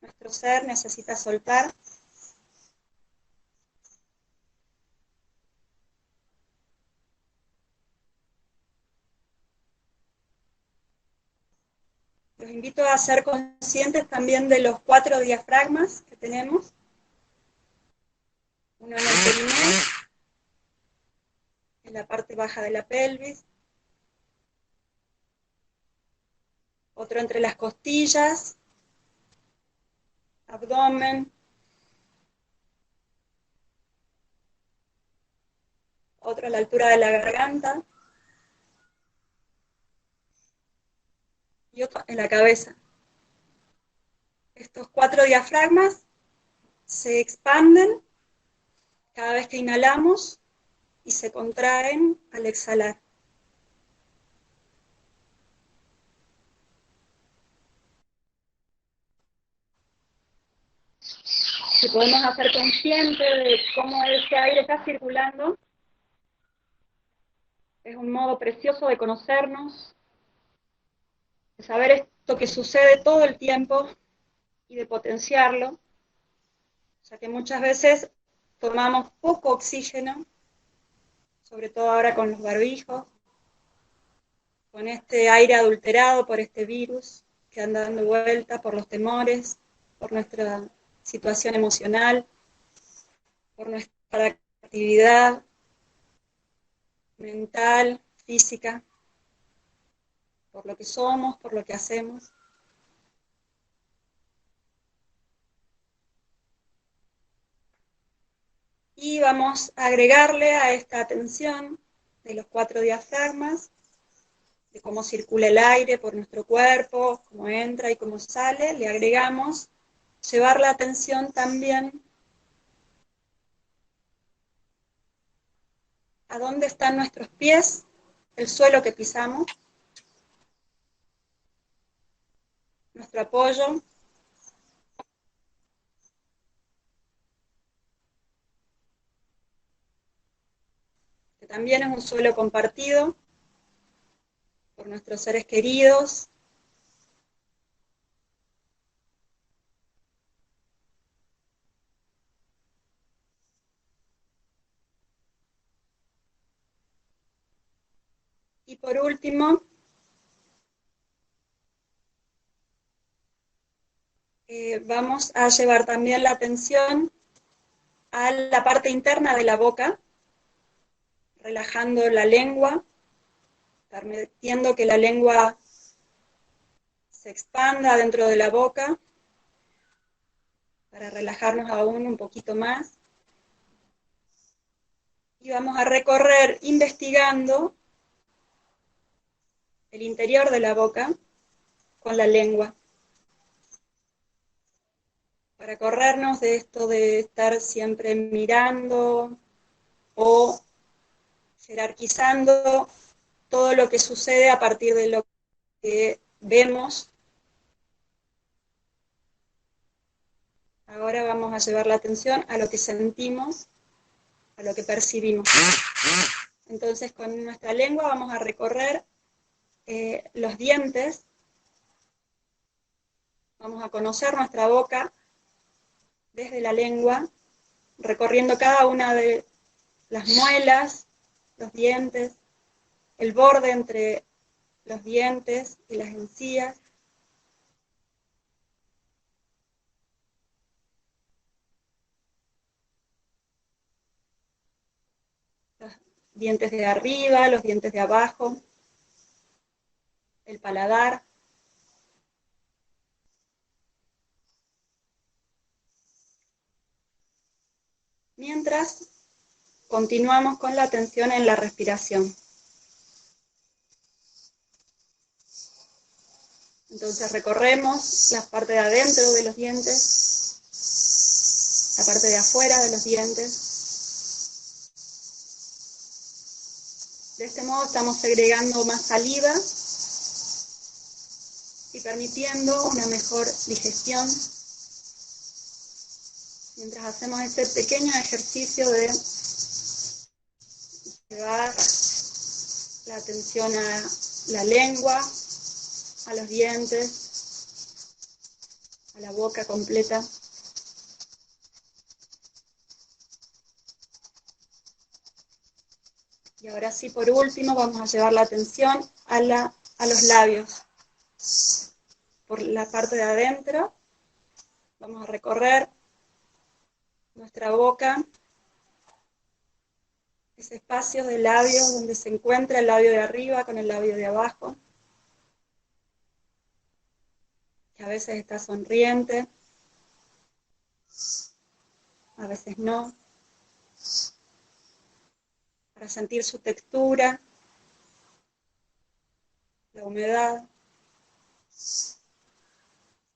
nuestro ser necesita soltar. Los invito a ser conscientes también de los 4 diafragmas que tenemos. Uno en el perineo, en la parte baja de la pelvis. Otro entre las costillas, abdomen. Otro a la altura de la garganta. Y otro en la cabeza. Estos 4 diafragmas se expanden cada vez que inhalamos y se contraen al exhalar. Si podemos hacer consciente de cómo ese aire está circulando, es un modo precioso de conocernos, de saber esto que sucede todo el tiempo y de potenciarlo, ya que muchas veces tomamos poco oxígeno, sobre todo ahora con los barbijos, con este aire adulterado por este virus que anda dando vuelta, por los temores, por nuestra situación emocional, por nuestra actividad mental, física, por lo que somos, por lo que hacemos. Y vamos a agregarle a esta tensión de los 4 diafragmas, de cómo circula el aire por nuestro cuerpo, cómo entra y cómo sale, le agregamos llevar la atención también a dónde están nuestros pies, el suelo que pisamos, nuestro apoyo, que también es un suelo compartido por nuestros seres queridos. Y por último, vamos a llevar también la atención a la parte interna de la boca, relajando la lengua, permitiendo que la lengua se expanda dentro de la boca, para relajarnos aún un poquito más. Y vamos a recorrer investigando el interior de la boca con la lengua, para corrernos de esto de estar siempre mirando o jerarquizando todo lo que sucede a partir de lo que vemos. Ahora vamos a llevar la atención a lo que sentimos, a lo que percibimos. Entonces, con nuestra lengua vamos a recorrer los dientes, vamos a conocer nuestra boca desde la lengua, recorriendo cada una de las muelas, los dientes, el borde entre los dientes y las encías. Los dientes de arriba, los dientes de abajo, el paladar. Mientras continuamos con la atención en la respiración. Entonces recorremos la parte de adentro de los dientes, la parte de afuera de los dientes. De este modo estamos segregando más saliva y permitiendo una mejor digestión, mientras hacemos este pequeño ejercicio de llevar la atención a la lengua, a los dientes, a la boca completa. Y ahora sí, por último, vamos a llevar la atención a los labios. Por la parte de adentro, vamos a recorrer nuestra boca, ese espacio de labios donde se encuentra el labio de arriba con el labio de abajo, que a veces está sonriente, a veces no, para sentir su textura, la humedad,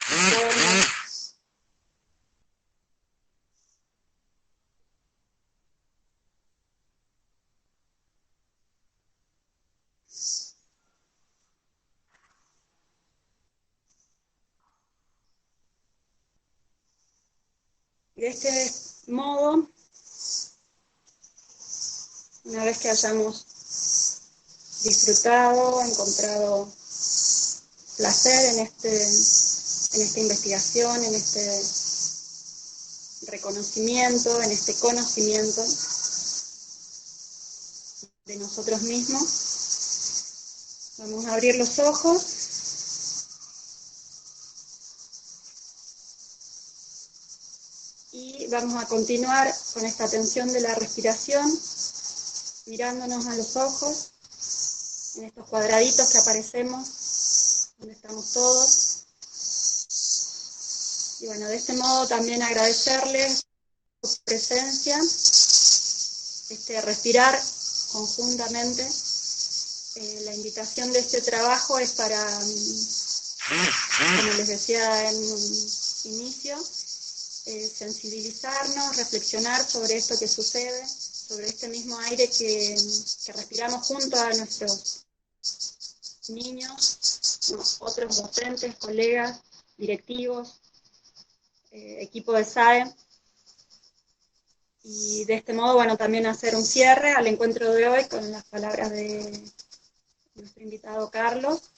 la forma. De este modo, una vez que hayamos disfrutado, encontrado placer en esta investigación, en este reconocimiento, en este conocimiento de nosotros mismos, vamos a abrir los ojos. Y vamos a continuar con esta atención de la respiración, mirándonos a los ojos, en estos cuadraditos que aparecemos, donde estamos todos. Y bueno, de este modo también agradecerles su presencia respirar conjuntamente. La invitación de este trabajo es para, como les decía en un inicio, sensibilizarnos, reflexionar sobre esto que sucede, sobre este mismo aire que respiramos junto a nuestros niños, otros docentes, colegas, directivos, equipo de SAE. Y de este modo, bueno, también hacer un cierre al encuentro de hoy con las palabras de nuestro invitado Carlos,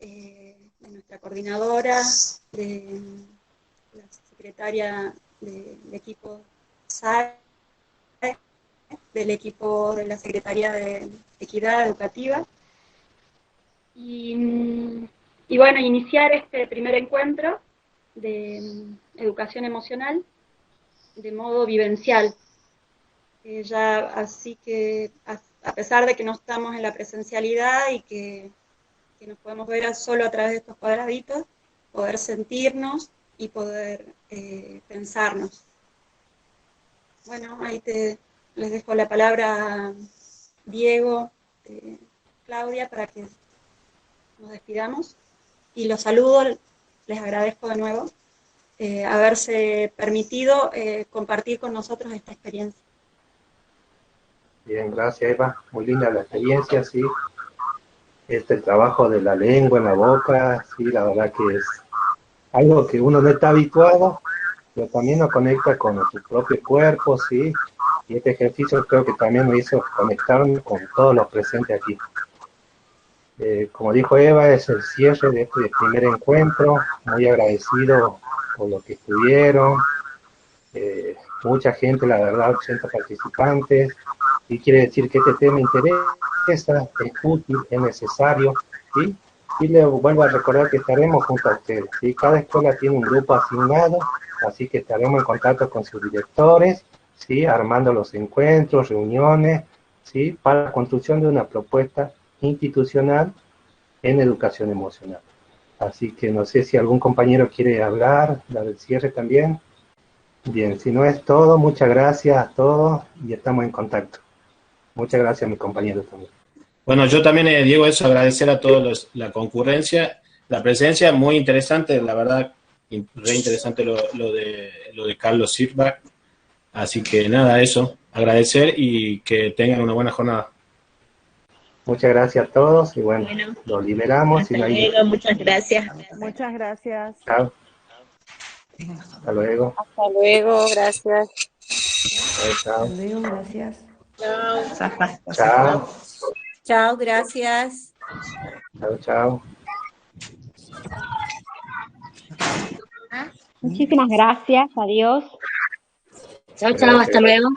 de nuestra coordinadora, de la secretaria del equipo SAE, del equipo de la Secretaría de Equidad Educativa. Y bueno, iniciar este primer encuentro de educación emocional de modo vivencial. Así que, a pesar de que no estamos en la presencialidad y que nos podemos ver solo a través de estos cuadraditos, poder sentirnos y poder pensarnos. Bueno, ahí les dejo la palabra a Diego, Claudia, para que nos despidamos. Y los saludo, les agradezco de nuevo haberse permitido compartir con nosotros esta experiencia. Bien, gracias Eva, muy linda la experiencia, sí. El trabajo de la lengua en la boca, sí, la verdad que es algo que uno no está habituado, pero también nos conecta con nuestro propio cuerpo, sí. Y este ejercicio creo que también me hizo conectarme con todos los presentes aquí. Como dijo Eva, es el cierre de este primer encuentro, muy agradecido por lo que estuvieron, mucha gente, la verdad, 80 participantes, y quiere decir que este tema interesa, es útil, es necesario, ¿sí? Y le vuelvo a recordar que estaremos junto a ustedes, ¿sí? Cada escuela tiene un grupo asignado, así que estaremos en contacto con sus directores, ¿sí? Armando los encuentros, reuniones, ¿sí? Para la construcción de una propuesta institucional en educación emocional. Así que no sé si algún compañero quiere hablar, dar el cierre también. Bien, si no es todo, muchas gracias a todos y estamos en contacto. Muchas gracias a mis compañeros también. Bueno, yo también, Diego, eso, agradecer a todos la concurrencia, la presencia, muy interesante, la verdad, re interesante lo de Carlos Sirva. Así que nada, eso, agradecer y que tengan una buena jornada. Muchas gracias a todos y bueno, los liberamos. Hasta luego, muchas gracias. Muchas gracias. Chao. Hasta luego. Hasta luego, gracias. Chao. Hasta luego, gracias. Chao. Chao. Chao, gracias. Chao, chao. Muchísimas gracias, adiós. Chao, hasta luego.